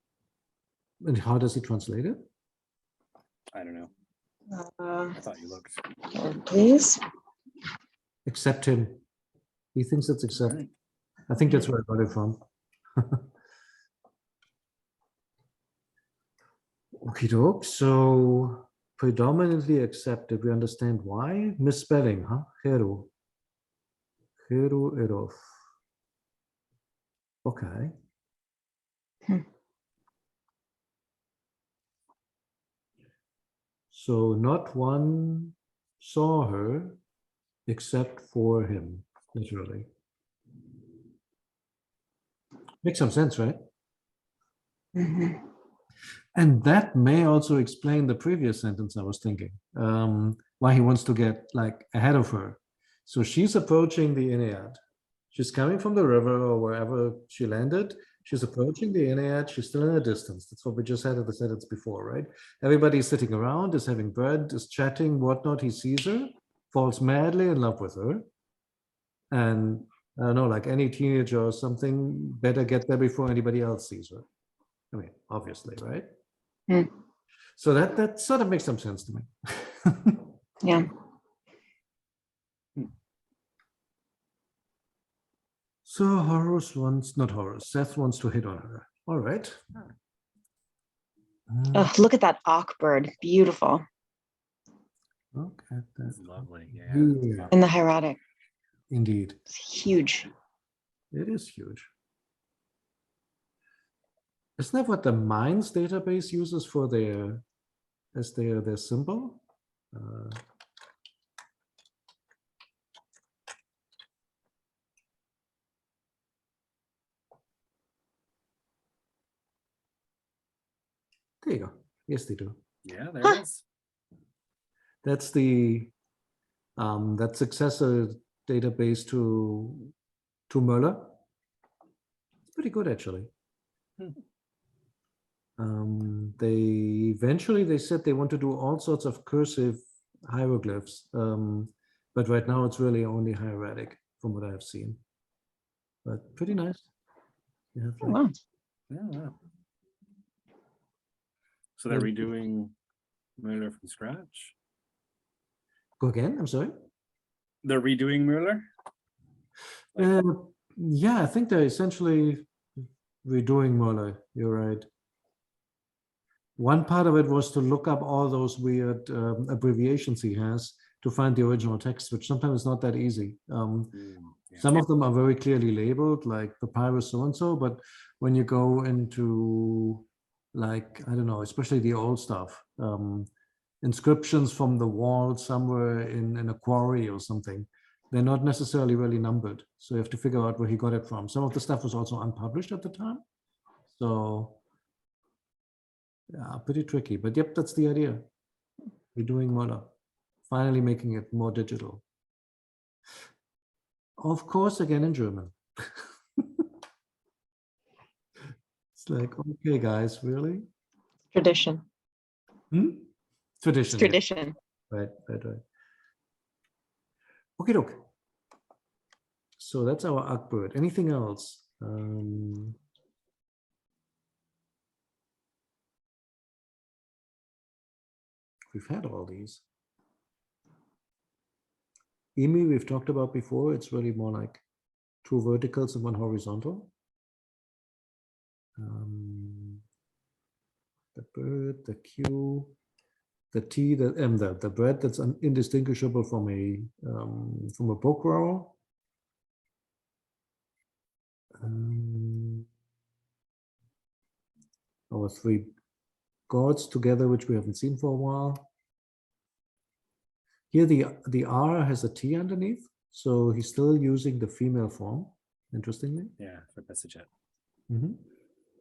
[SPEAKER 1] And how does he translate it?
[SPEAKER 2] I don't know. I thought you looked.
[SPEAKER 3] Please.
[SPEAKER 1] Accept him. He thinks it's accept.
[SPEAKER 2] Right.
[SPEAKER 1] I think that's where I got it from. Okie doke. So predominantly accepted. We understand why. Misspelling, huh? Heru. Heru Erof. Okay. So not one saw her except for him, literally. Makes some sense, right? And that may also explain the previous sentence I was thinking, why he wants to get like ahead of her. So she's approaching the Ennead. She's coming from the river or wherever she landed. She's approaching the Ennead. She's still in a distance. That's what we just had at the sentence before, right? Everybody's sitting around, is having bread, is chatting, whatnot. He sees her, falls madly in love with her. And I don't know, like any teenager or something, better get there before anybody else sees her. I mean, obviously, right?
[SPEAKER 3] Hmm.
[SPEAKER 1] So that sort of makes some sense to me.
[SPEAKER 3] Yeah.
[SPEAKER 1] So Horus wants, not Horus, Seth wants to hit on her. All right.
[SPEAKER 3] Oh, look at that auk bird. Beautiful.
[SPEAKER 1] Look at that.
[SPEAKER 2] That's lovely. Yeah.
[SPEAKER 1] Here.
[SPEAKER 3] In the hieratic.
[SPEAKER 1] Indeed.
[SPEAKER 3] It's huge.
[SPEAKER 1] It is huge. Isn't that what the Mines database uses for their symbol? There you go. Yes, they do.
[SPEAKER 2] Yeah, there it is.
[SPEAKER 1] That's the that successor database to Muller. It's pretty good actually. They said they want to do all sorts of cursive hieroglyphs, but right now it's really only hieratic from what I have seen. But pretty nice. You have
[SPEAKER 3] Oh,
[SPEAKER 1] like,
[SPEAKER 3] wow.
[SPEAKER 2] Yeah. So they're redoing Mueller from scratch?
[SPEAKER 1] go again, I'm sorry.
[SPEAKER 2] They're redoing Mueller?
[SPEAKER 1] Yeah, I think they're essentially redoing Muller. You're right. One part of it was to look up all those weird abbreviations he has to find the original text, which sometimes is not that easy.
[SPEAKER 2] Yeah.
[SPEAKER 1] Some of them are very clearly labeled, like papyrus so-and-so, but when you go into, like, I don't know, especially the old stuff, inscriptions from the wall somewhere in a quarry or something, they're not necessarily really numbered. So you have to figure out where he got it from. Some of the stuff was also unpublished at the time. So yeah, pretty tricky, but yep, that's the idea. We're doing Muller, finally making it more digital. Of course, again in German. It's like, okay, guys, really?
[SPEAKER 3] Tradition.
[SPEAKER 1] Tradition.
[SPEAKER 3] It's tradition.
[SPEAKER 1] Yeah. Right. Okay, look. So that's our Akbird. Anything else? We've had all these. Emi, we've talked about before. It's really more like two verticals and one horizontal. The bird, the Q, the T, the M, the bread that's indistinguishable from a book row. Our three gods together, which we haven't seen for a while. Here the R has a T underneath, so he's still using the female form, interestingly.
[SPEAKER 2] Yeah, for Passaget.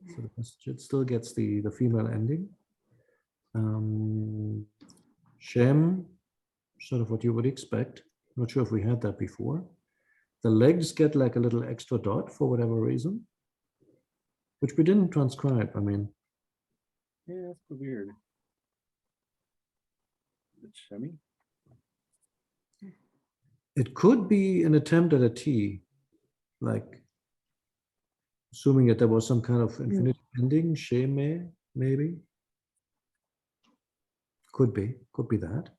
[SPEAKER 1] So the Passaget still gets the female ending. Shem, sort of what you would expect. Not sure if we had that before. The legs get like a little extra dot for whatever reason, which we didn't transcribe. I mean,
[SPEAKER 2] yeah, that's weird. Shemmy?
[SPEAKER 1] It could be an attempt at a T, like assuming that there was some kind of infinite ending, sheme, maybe. Could be that.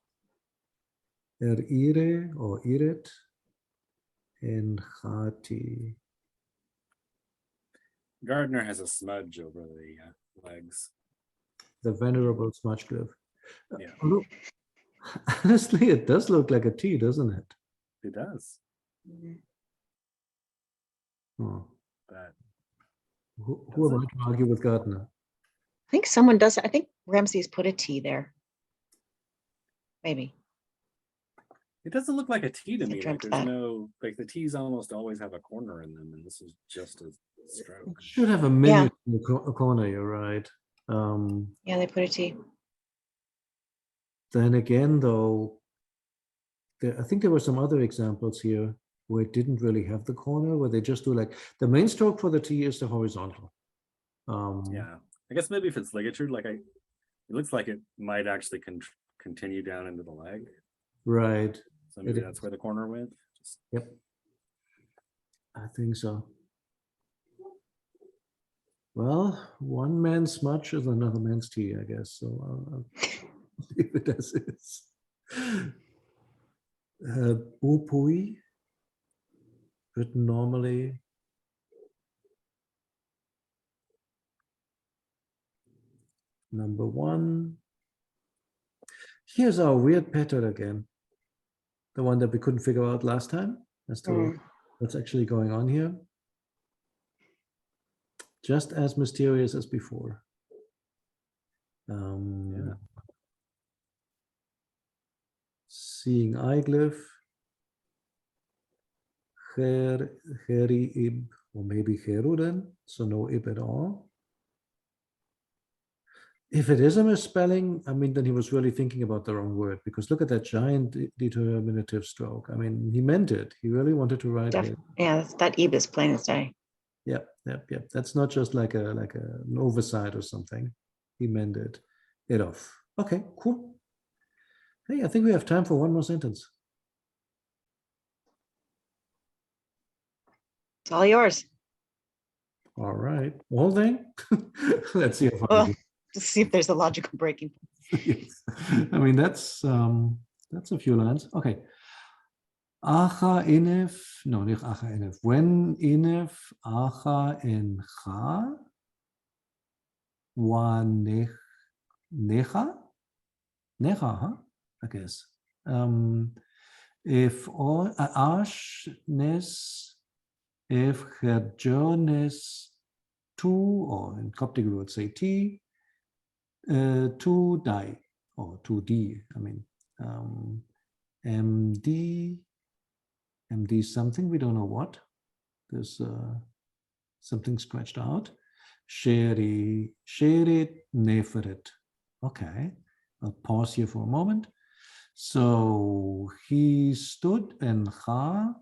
[SPEAKER 1] Ire or iret and Hati.
[SPEAKER 2] Gardner has a smudge over the legs.
[SPEAKER 1] The venerable smudge glyph.
[SPEAKER 2] Yeah.
[SPEAKER 1] Although, honestly, it does look like a T, doesn't it?
[SPEAKER 2] It does.
[SPEAKER 1] Oh.
[SPEAKER 2] But
[SPEAKER 1] Who am I to argue with Gardner?
[SPEAKER 3] I think someone does. I think Ramses put a T there. Maybe.
[SPEAKER 2] it doesn't look like a T to me. Like
[SPEAKER 3] dreamt
[SPEAKER 2] there's
[SPEAKER 3] that.
[SPEAKER 2] no, like the T's almost always have a corner in them, and this is just a stroke.
[SPEAKER 1] It should have a menu in the corner, you're right.
[SPEAKER 3] Yeah, they put a T.
[SPEAKER 1] Then again, though, I think there were some other examples here where it didn't really have the corner, where they just do like, the main stroke for the T is the horizontal.
[SPEAKER 2] Yeah, I guess maybe if it's ligatured, like it looks like it might actually continue down into the leg.
[SPEAKER 1] Right.
[SPEAKER 2] So maybe that's where the corner went.
[SPEAKER 1] Yep. I think so. Well, one man's smudge is another man's tea, I guess. So I'll leave it as is. Upui, written normally. Number 1. Here's our weird pattern again. The one that we couldn't figure out last time as to what's actually going on here. Just as mysterious as before. Seeing eye glyph. Heri ib, or maybe Heruden, so no ib at all. If it is a misspelling, I mean, then he was really thinking about the wrong word, because look at that giant determinative stroke. I mean, he meant it. He really wanted to write it.
[SPEAKER 3] Yeah, that ib is plain as day.
[SPEAKER 1] Yep. That's not just like an oversight or something. He meant it. It off. Okay, cool. Hey, I think we have time for one more sentence.
[SPEAKER 3] It's all yours.
[SPEAKER 1] All right. Whole thing? Let's see if I
[SPEAKER 3] Well,
[SPEAKER 1] do.
[SPEAKER 3] to see if there's a logical breaking.
[SPEAKER 1] Yes. I mean, that's a few lines. Okay. Acha inef, no, nicht acha inef. When inef acha encha wa necha, huh? I guess. If all ashnes, if herjones tu, or in Coptic we would say t, to die, or to d, I mean, md something, we don't know what. There's something scratched out. Sherit neferet. Okay, I'll pause here for a moment. So he stood, and Cha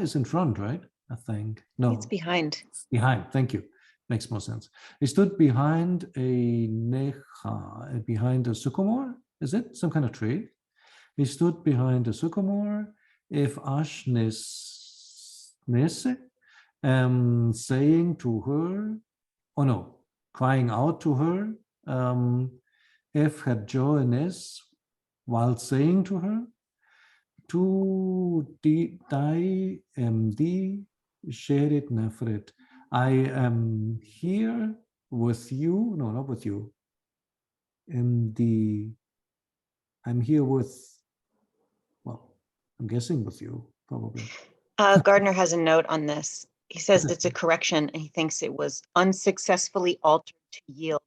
[SPEAKER 1] is in front, right? I think. No,
[SPEAKER 3] It's behind.
[SPEAKER 1] Behind, thank you. Makes more sense. He stood behind a necha, behind a sycamore. Is it some kind of tree? He stood behind a sycamore. If ashnes nese, saying to her, oh no, crying out to her, if had joines, while saying to her, to die md sherit nefret. I am here with you. No, not with you. I'm here with, well, I'm guessing with you, probably.
[SPEAKER 3] Gardner has a note on this. He says it's a correction, and he thinks it was unsuccessfully altered to yield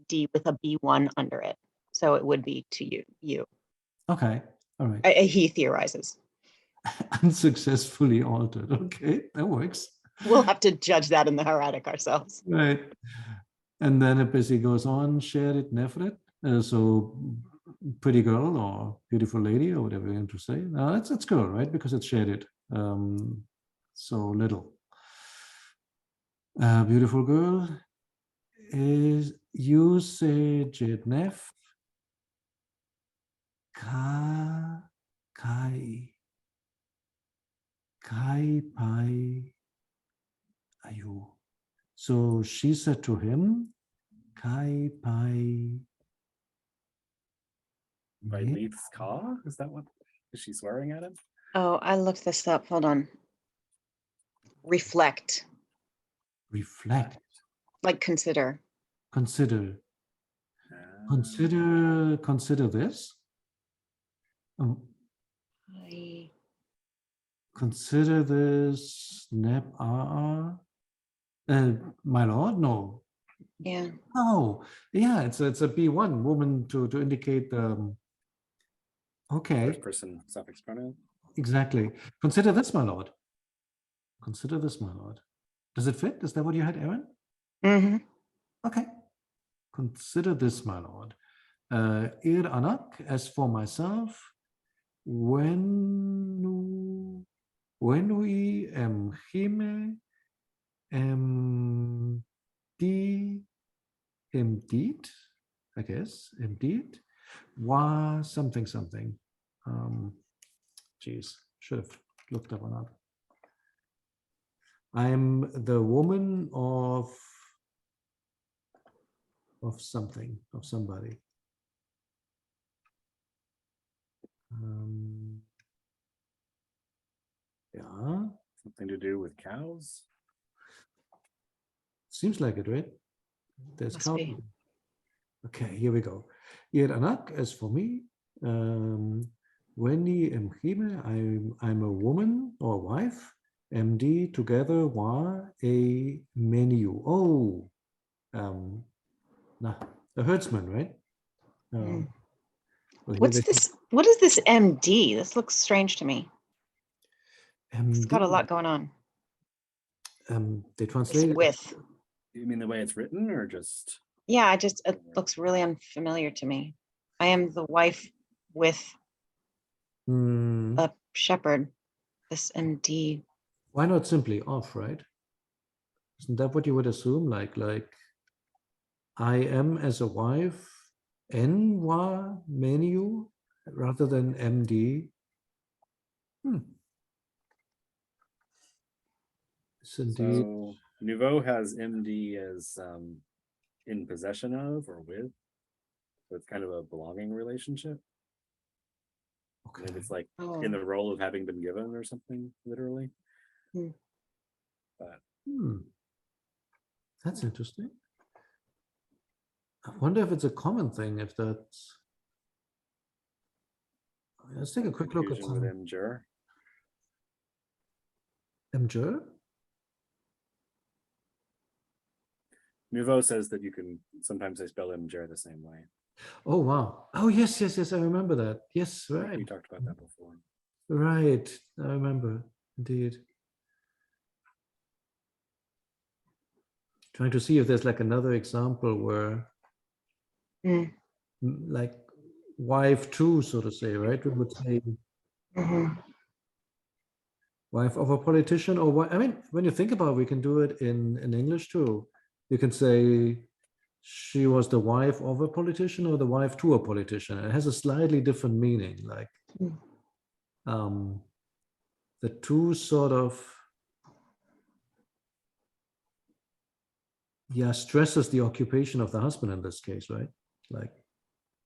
[SPEAKER 3] D with a B1 under it. So it would be to you.
[SPEAKER 1] Okay, all right.
[SPEAKER 3] He theorizes.
[SPEAKER 1] Unsuccessfully altered. Okay, that works.
[SPEAKER 3] We'll have to judge that in the Hieratic ourselves.
[SPEAKER 1] Right. And then it basically goes on, sherit nefret. So pretty girl or beautiful lady or whatever you're going to say. No, it's girl, right? Because it's sherit. So little. Beautiful girl is you say jednef kai pai ayu. So she said to him, kai pai.
[SPEAKER 2] By Leith's Ka? Is that what? Is she swearing at him?
[SPEAKER 3] Oh, I looked this up. Hold on. Reflect.
[SPEAKER 1] Reflect.
[SPEAKER 3] Like consider.
[SPEAKER 1] Consider. Consider this. Consider this nep my lord. No.
[SPEAKER 3] Yeah.
[SPEAKER 1] Oh, yeah. It's a B1 woman to indicate. Okay.
[SPEAKER 2] First person suffix pronoun.
[SPEAKER 1] Exactly. Consider this, my lord. Consider this, my lord. Does it fit? Is that what you had, Aaron?
[SPEAKER 3] Mm-hmm.
[SPEAKER 1] Okay. Consider this, my lord. Ir anak, as for myself, when we hime indeed, I guess, indeed, wa something. Geez, should have looked that one up. I'm the woman of something, of somebody. Yeah,
[SPEAKER 2] Something to do with cows?
[SPEAKER 1] seems like it, right? There's
[SPEAKER 3] Must
[SPEAKER 1] cow.
[SPEAKER 3] be.
[SPEAKER 1] Okay, here we go. Hieratic, as for me, Wendy Mchime, I'm a woman or wife. MD together wa a menu. Oh, nah, a herdsman, right?
[SPEAKER 3] Mm.
[SPEAKER 1] Well, here
[SPEAKER 3] What's
[SPEAKER 1] they
[SPEAKER 3] this? What is this MD? This looks strange to me. It's got a
[SPEAKER 1] MD,
[SPEAKER 3] lot going on.
[SPEAKER 1] they
[SPEAKER 3] This
[SPEAKER 1] translated
[SPEAKER 3] with.
[SPEAKER 2] You mean the way it's written or just?
[SPEAKER 3] Yeah, it looks really unfamiliar to me. I am the wife with
[SPEAKER 1] Hmm,
[SPEAKER 3] a shepherd. This MD.
[SPEAKER 1] why not simply off, right? Isn't that what you would assume? Like I am as a wife, N wa menu rather than MD. It's indeed.
[SPEAKER 2] So Nouveau has MD as in possession of or with. So it's kind of a belonging relationship.
[SPEAKER 1] Okay.
[SPEAKER 2] Maybe it's like
[SPEAKER 3] Oh.
[SPEAKER 2] in the role of having been given or something, literally. But
[SPEAKER 1] That's interesting. I wonder if it's a common thing, if that's. Let's take a quick look at
[SPEAKER 2] confusion with MJur.
[SPEAKER 1] MJur.
[SPEAKER 2] Nouveau says that you can sometimes they spell MJur the same way.
[SPEAKER 1] Oh, wow. Oh, yes, I remember that. Yes,
[SPEAKER 2] I think
[SPEAKER 1] right.
[SPEAKER 2] we talked about that before.
[SPEAKER 1] Right, I remember, indeed. Trying to see if there's like another example where, like, wife two, so to say, right? We would say wife of a politician, or what? I mean, when you think about it, we can do it in English too. You can say she was the wife of a politician or the wife to a politician. It has a slightly different meaning, like the two sort of, stresses the occupation of the husband in this case, right? Like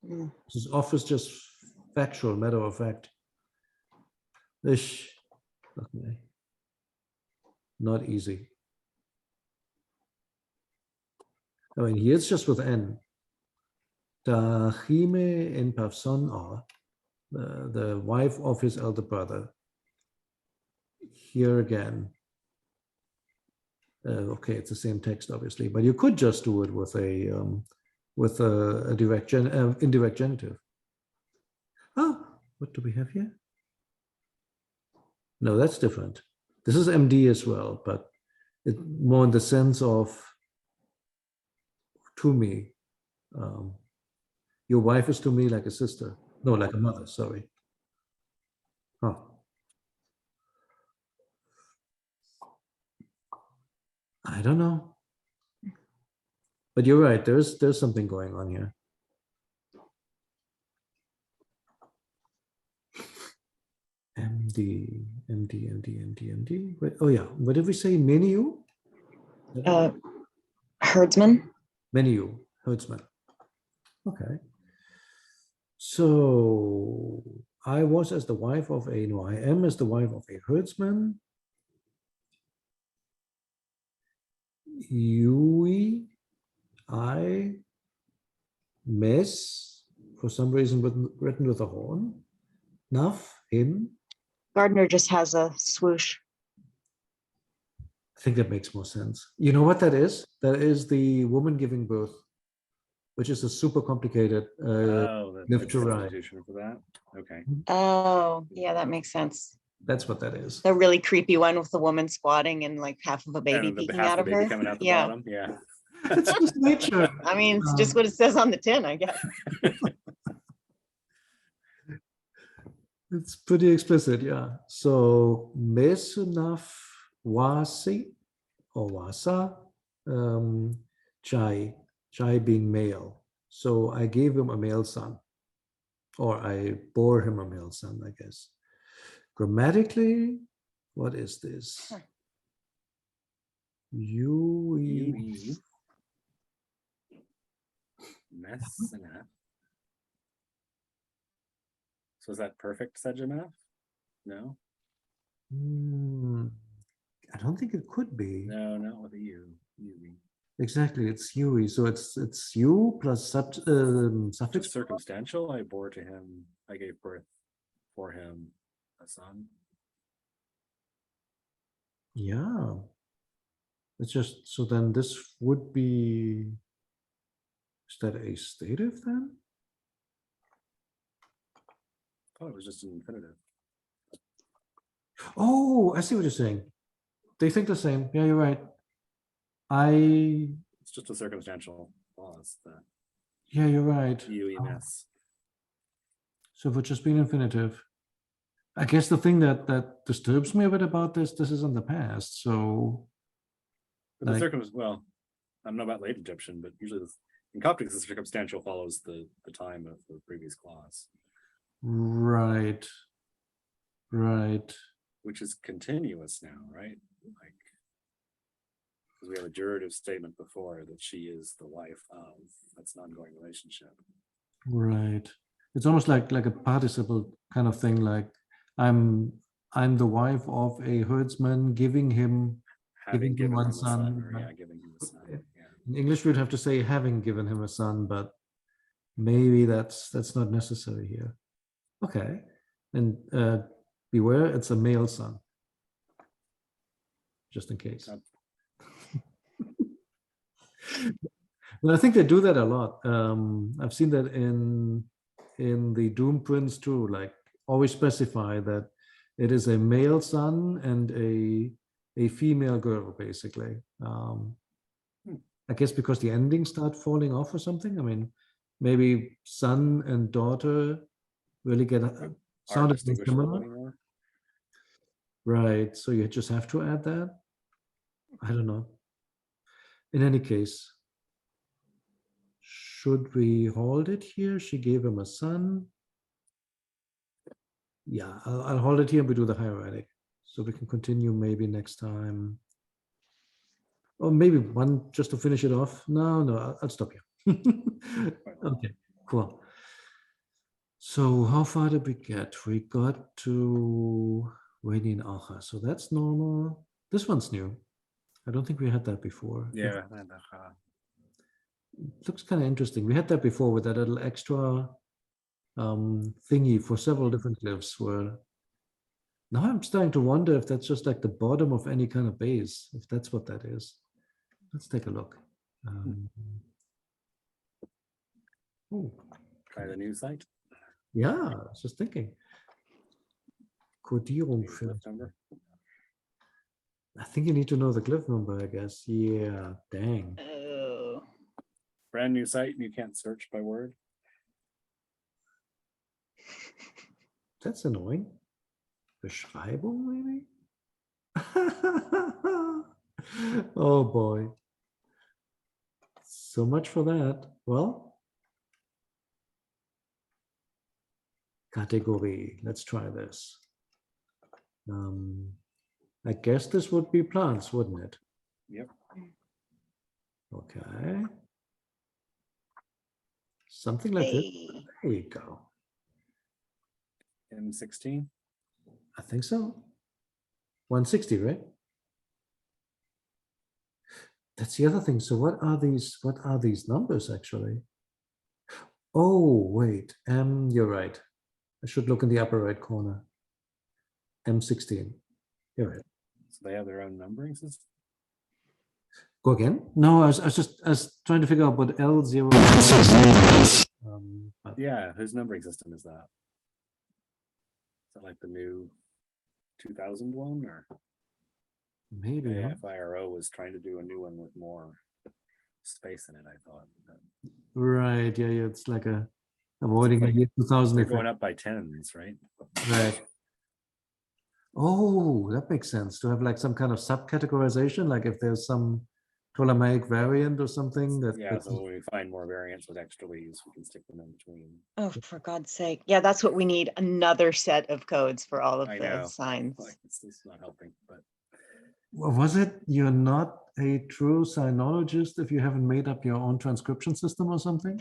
[SPEAKER 1] this is office just factual, matter of fact. Ish. Okay. Not easy. I mean, here it's just with N. Tahime in Pavson are the wife of his elder brother. Here again. Okay, it's the same text, obviously, but you could just do it with a direct indirect genitive. Oh, what do we have here? No, that's different. This is MD as well, but it more in the sense of to me. Your wife is to me like a sister. No, like a mother, sorry. Huh. I don't know. But you're right, there's something going on here. MD. Wait, oh yeah, what did we say? Menu?
[SPEAKER 3] Herdsman.
[SPEAKER 1] Menu, herdsman. Okay. So I was as the wife of a, no, I am as the wife of a herdsman. Yui, I, miss, for some reason written with a horn. Nuff, him.
[SPEAKER 3] Gardner just has a swoosh.
[SPEAKER 1] I think that makes more sense. You know what that is? That is the woman giving birth, which is a super complicated lift to ride.
[SPEAKER 2] Substitution for that. Okay.
[SPEAKER 3] Oh, yeah, that makes sense.
[SPEAKER 1] That's what that is.
[SPEAKER 3] The really creepy one with the woman squatting and like half of a baby
[SPEAKER 2] And
[SPEAKER 3] peeking
[SPEAKER 2] half
[SPEAKER 3] out
[SPEAKER 2] the
[SPEAKER 3] of
[SPEAKER 2] baby
[SPEAKER 3] her.
[SPEAKER 2] coming out the
[SPEAKER 3] Yeah.
[SPEAKER 2] bottom. Yeah.
[SPEAKER 1] It's just nature.
[SPEAKER 3] I mean, it's just what it says on the tin, I guess.
[SPEAKER 1] It's pretty explicit, yeah. So mesunaf wasi or wasa, chai being male. So I gave him a male son, or I bore him a male son, I guess. Grammatically, what is this? UE.
[SPEAKER 2] Messina. So is that perfect Sejameth? No,
[SPEAKER 1] I don't think it could be.
[SPEAKER 2] no, not with a U. UE.
[SPEAKER 1] Exactly, it's UE. So it's U plus suffix.
[SPEAKER 2] Just circumstantial. I bore to him. I gave birth for him a son.
[SPEAKER 1] Yeah. It's just, so then this would be, is that a stative then?
[SPEAKER 2] Oh, it was just an infinitive.
[SPEAKER 1] Oh, I see what you're saying. They think the same. Yeah, you're right.
[SPEAKER 2] It's just a circumstantial clause. The
[SPEAKER 1] Yeah, you're right.
[SPEAKER 2] UEMS.
[SPEAKER 1] So if it's just being infinitive, I guess the thing that disturbs me a bit about this is in the past. So
[SPEAKER 2] But the
[SPEAKER 1] like-
[SPEAKER 2] well, I don't know about late Egyptian, but usually in Coptic, the circumstantial follows the time of the previous clause,
[SPEAKER 1] right,
[SPEAKER 2] which is continuous now, right? Like, because we have a jurative statement before that she is the wife of. That's an ongoing relationship.
[SPEAKER 1] right. It's almost like a participle kind of thing. Like I'm the wife of a herdsman, giving him
[SPEAKER 2] Having given
[SPEAKER 1] one
[SPEAKER 2] him a son,
[SPEAKER 1] son,
[SPEAKER 2] or
[SPEAKER 1] right?
[SPEAKER 2] giving him a son. Yeah.
[SPEAKER 1] In English, we'd have to say having given him a son, but maybe that's not necessary here. Okay, and beware, it's a male son, just in case.
[SPEAKER 2] Yep.
[SPEAKER 1] And I think they do that a lot. I've seen that in the Doom prints too. Like always specify that it is a male son and a female girl, basically. I guess because the endings start falling off or something. I mean, maybe son and daughter really get
[SPEAKER 2] Aren't
[SPEAKER 1] sounded
[SPEAKER 2] distinguishable
[SPEAKER 1] similar.
[SPEAKER 2] anymore.
[SPEAKER 1] Right. So you just have to add that. I don't know. In any case, should we hold it here? She gave him a son. Yeah, I'll hold it here and we do the hieratic. So we can continue maybe next time. Or maybe one just to finish it off. No, I'll stop here. Okay, cool. So how far did we get? We got to Rainy and Alcha. So that's normal. This one's new. I don't think we had that before.
[SPEAKER 2] Yeah.
[SPEAKER 1] Looks kind of interesting. We had that before with that little extra thingy for several different glyphs where now I'm starting to wonder if that's just like the bottom of any kind of base, if that's what that is. Let's take a look. Oh,
[SPEAKER 2] Try the new site.
[SPEAKER 1] yeah, I was just thinking. Codierung
[SPEAKER 2] Glyph
[SPEAKER 1] für.
[SPEAKER 2] number.
[SPEAKER 1] I think you need to know the glyph number, I guess. Yeah, dang.
[SPEAKER 3] Oh,
[SPEAKER 2] Brand new site, and you can't search by word.
[SPEAKER 1] That's annoying. Beschreibung, maybe? Oh boy. So much for that. Well, category. Let's try this. I guess this would be plants, wouldn't it?
[SPEAKER 2] Yep.
[SPEAKER 1] Okay. Something like this.
[SPEAKER 3] hey,
[SPEAKER 1] There you go.
[SPEAKER 2] M16.
[SPEAKER 1] I think so. 160, right? That's the other thing. So what are these numbers actually? Oh, wait. You're right. I should look in the upper right corner. M16. You're right.
[SPEAKER 2] So they have their own numbering system.
[SPEAKER 1] Go again? No, I was trying to figure out what L0 but
[SPEAKER 2] Yeah, whose numbering system is that? Is that like the new 2000 one, or
[SPEAKER 1] maybe not.
[SPEAKER 2] FIRO was trying to do a new one with more space in it, I thought. But
[SPEAKER 1] Right. Yeah. It's like avoiding
[SPEAKER 2] like
[SPEAKER 1] a year 2000
[SPEAKER 2] they're
[SPEAKER 1] effect.
[SPEAKER 2] going up by tens, right?
[SPEAKER 1] Right. Oh, that makes sense to have like some kind of subcategorization, like if there's some Ptolemaic variant or something that.
[SPEAKER 2] Yeah, so when we find more variants with extra leaves, we can stick them in between.
[SPEAKER 3] oh, for God's sake. Yeah, that's what we need. Another set of codes for all of
[SPEAKER 2] I
[SPEAKER 3] the
[SPEAKER 2] know.
[SPEAKER 3] signs.
[SPEAKER 2] Like it's not helping, but
[SPEAKER 1] Was it you're not a true sinologist if you haven't made up your own transcription system or something.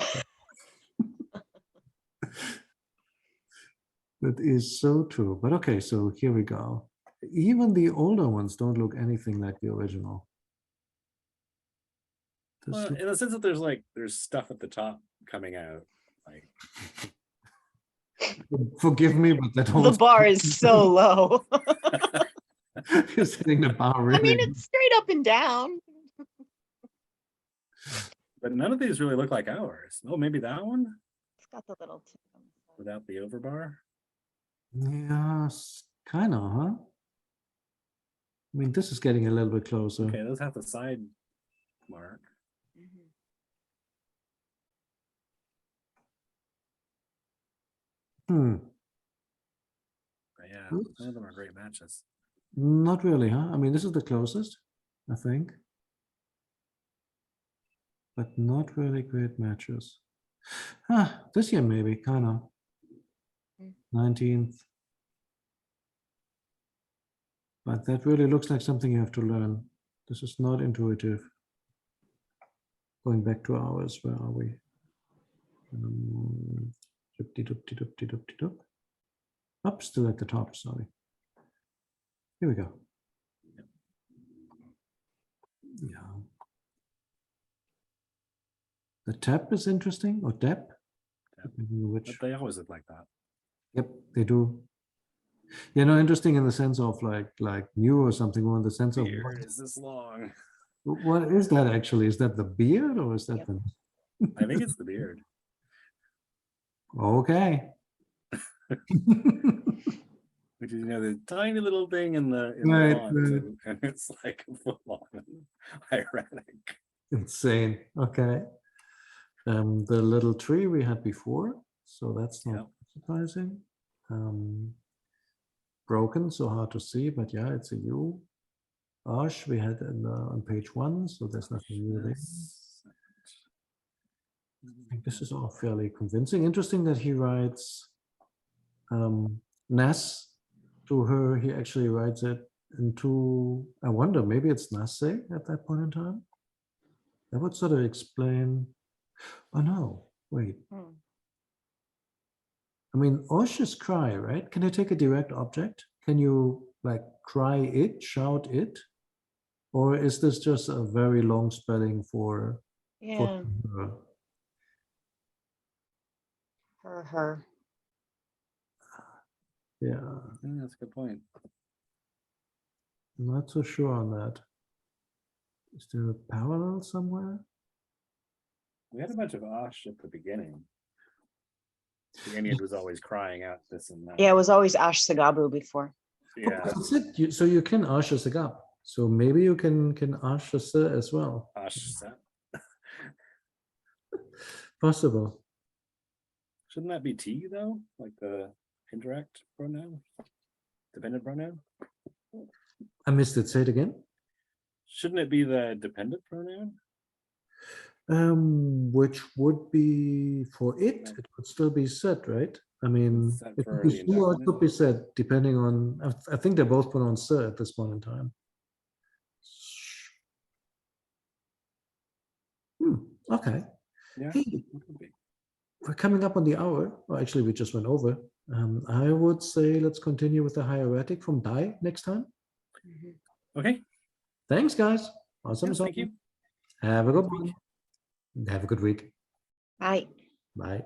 [SPEAKER 1] That is so true. But okay, so here we go. Even the older ones don't look anything like the original. This
[SPEAKER 2] Well,
[SPEAKER 1] look-
[SPEAKER 2] in the sense that there's stuff at the top coming out. Like
[SPEAKER 1] Forgive me, but that
[SPEAKER 3] The
[SPEAKER 1] whole
[SPEAKER 3] bar is so low.
[SPEAKER 1] you're setting the bar really.
[SPEAKER 3] I mean, it's straight up and down.
[SPEAKER 2] but none of these really look like ours. Oh, maybe that one
[SPEAKER 3] It's got the little tip on the side.
[SPEAKER 2] without the overbar.
[SPEAKER 1] Yes, kind of, huh? I mean, this is getting a little bit closer.
[SPEAKER 2] Okay, those have the side mark.
[SPEAKER 3] Mhm.
[SPEAKER 1] Hmm.
[SPEAKER 2] But yeah,
[SPEAKER 1] Oops.
[SPEAKER 2] none of them are great matches.
[SPEAKER 1] Not really, huh? I mean, this is the closest, I think. But not really great matches. This year maybe, kind of.
[SPEAKER 3] Mm.
[SPEAKER 1] 19th. But that really looks like something you have to learn. This is not intuitive. Going back to ours, where are we? Doop-de-doop-de-doop-de-doop-de-doop. Up, still at the top, sorry. Here we go. Yeah. The tap is interesting, or dep.
[SPEAKER 2] Tap.
[SPEAKER 1] depending on
[SPEAKER 2] But
[SPEAKER 1] which.
[SPEAKER 2] they always look like that.
[SPEAKER 1] Yep, they do. You know, interesting in the sense of like new or something, or in the sense of
[SPEAKER 2] Beard is this long.
[SPEAKER 1] what is that actually? Is that the beard or is that
[SPEAKER 3] Yep.
[SPEAKER 1] the
[SPEAKER 2] I think it's the beard.
[SPEAKER 1] okay?
[SPEAKER 2] Which is, the tiny little thing in the
[SPEAKER 1] Right,
[SPEAKER 2] font,
[SPEAKER 1] right.
[SPEAKER 2] and it's like a foot long and hieratic.
[SPEAKER 1] Insane. Okay. The little tree we had before, so that's not
[SPEAKER 2] Yep.
[SPEAKER 1] surprising. Broken, so hard to see, but yeah, it's a U. Ash we had on page 1, so there's nothing new there. I think this is all fairly convincing. Interesting that he writes Ness to her. He actually writes it into, I wonder, maybe it's Nasse at that point in time. That would sort of explain. Oh no, wait.
[SPEAKER 3] Hmm.
[SPEAKER 1] I mean, Osh is cry, right? Can I take a direct object? Can you like cry it, shout it? Or is this just a very long spelling for
[SPEAKER 3] Yeah,
[SPEAKER 1] her?
[SPEAKER 3] her.
[SPEAKER 1] Yeah,
[SPEAKER 2] That's a good point.
[SPEAKER 1] not so sure on that. Is there a parallel somewhere?
[SPEAKER 2] We had a bunch of Osh at the beginning. The Ennead was always crying out this and that.
[SPEAKER 3] Yeah, it was always Ash Sagabu before.
[SPEAKER 2] Yeah.
[SPEAKER 1] That's it. So you can Ash us up. So maybe you can Ash us as well.
[SPEAKER 2] Osh set.
[SPEAKER 1] Possible.
[SPEAKER 2] Shouldn't that be T though? Like the indirect pronoun? Dependent pronoun?
[SPEAKER 1] I missed it. Say it again.
[SPEAKER 2] Shouldn't it be the dependent pronoun?
[SPEAKER 1] Which would be for it, it could still be said, right? I mean,
[SPEAKER 2] Set
[SPEAKER 1] it
[SPEAKER 2] for
[SPEAKER 1] could be
[SPEAKER 2] the
[SPEAKER 1] she or it
[SPEAKER 2] indefinite.
[SPEAKER 1] could be said, depending on, I think they're both pronounced sir at this point in time. Okay.
[SPEAKER 2] Yeah.
[SPEAKER 1] Hey,
[SPEAKER 2] it could be.
[SPEAKER 1] we're coming up on the hour. Well, actually, we just went over. I would say let's continue with the hieratic from Dai next time.
[SPEAKER 3] Mhm.
[SPEAKER 2] Okay.
[SPEAKER 1] Thanks, guys. Awesome.
[SPEAKER 2] Yes, thank you.
[SPEAKER 1] Have a good
[SPEAKER 2] Good week.
[SPEAKER 1] one. Have a good week.
[SPEAKER 3] Right.
[SPEAKER 1] Bye.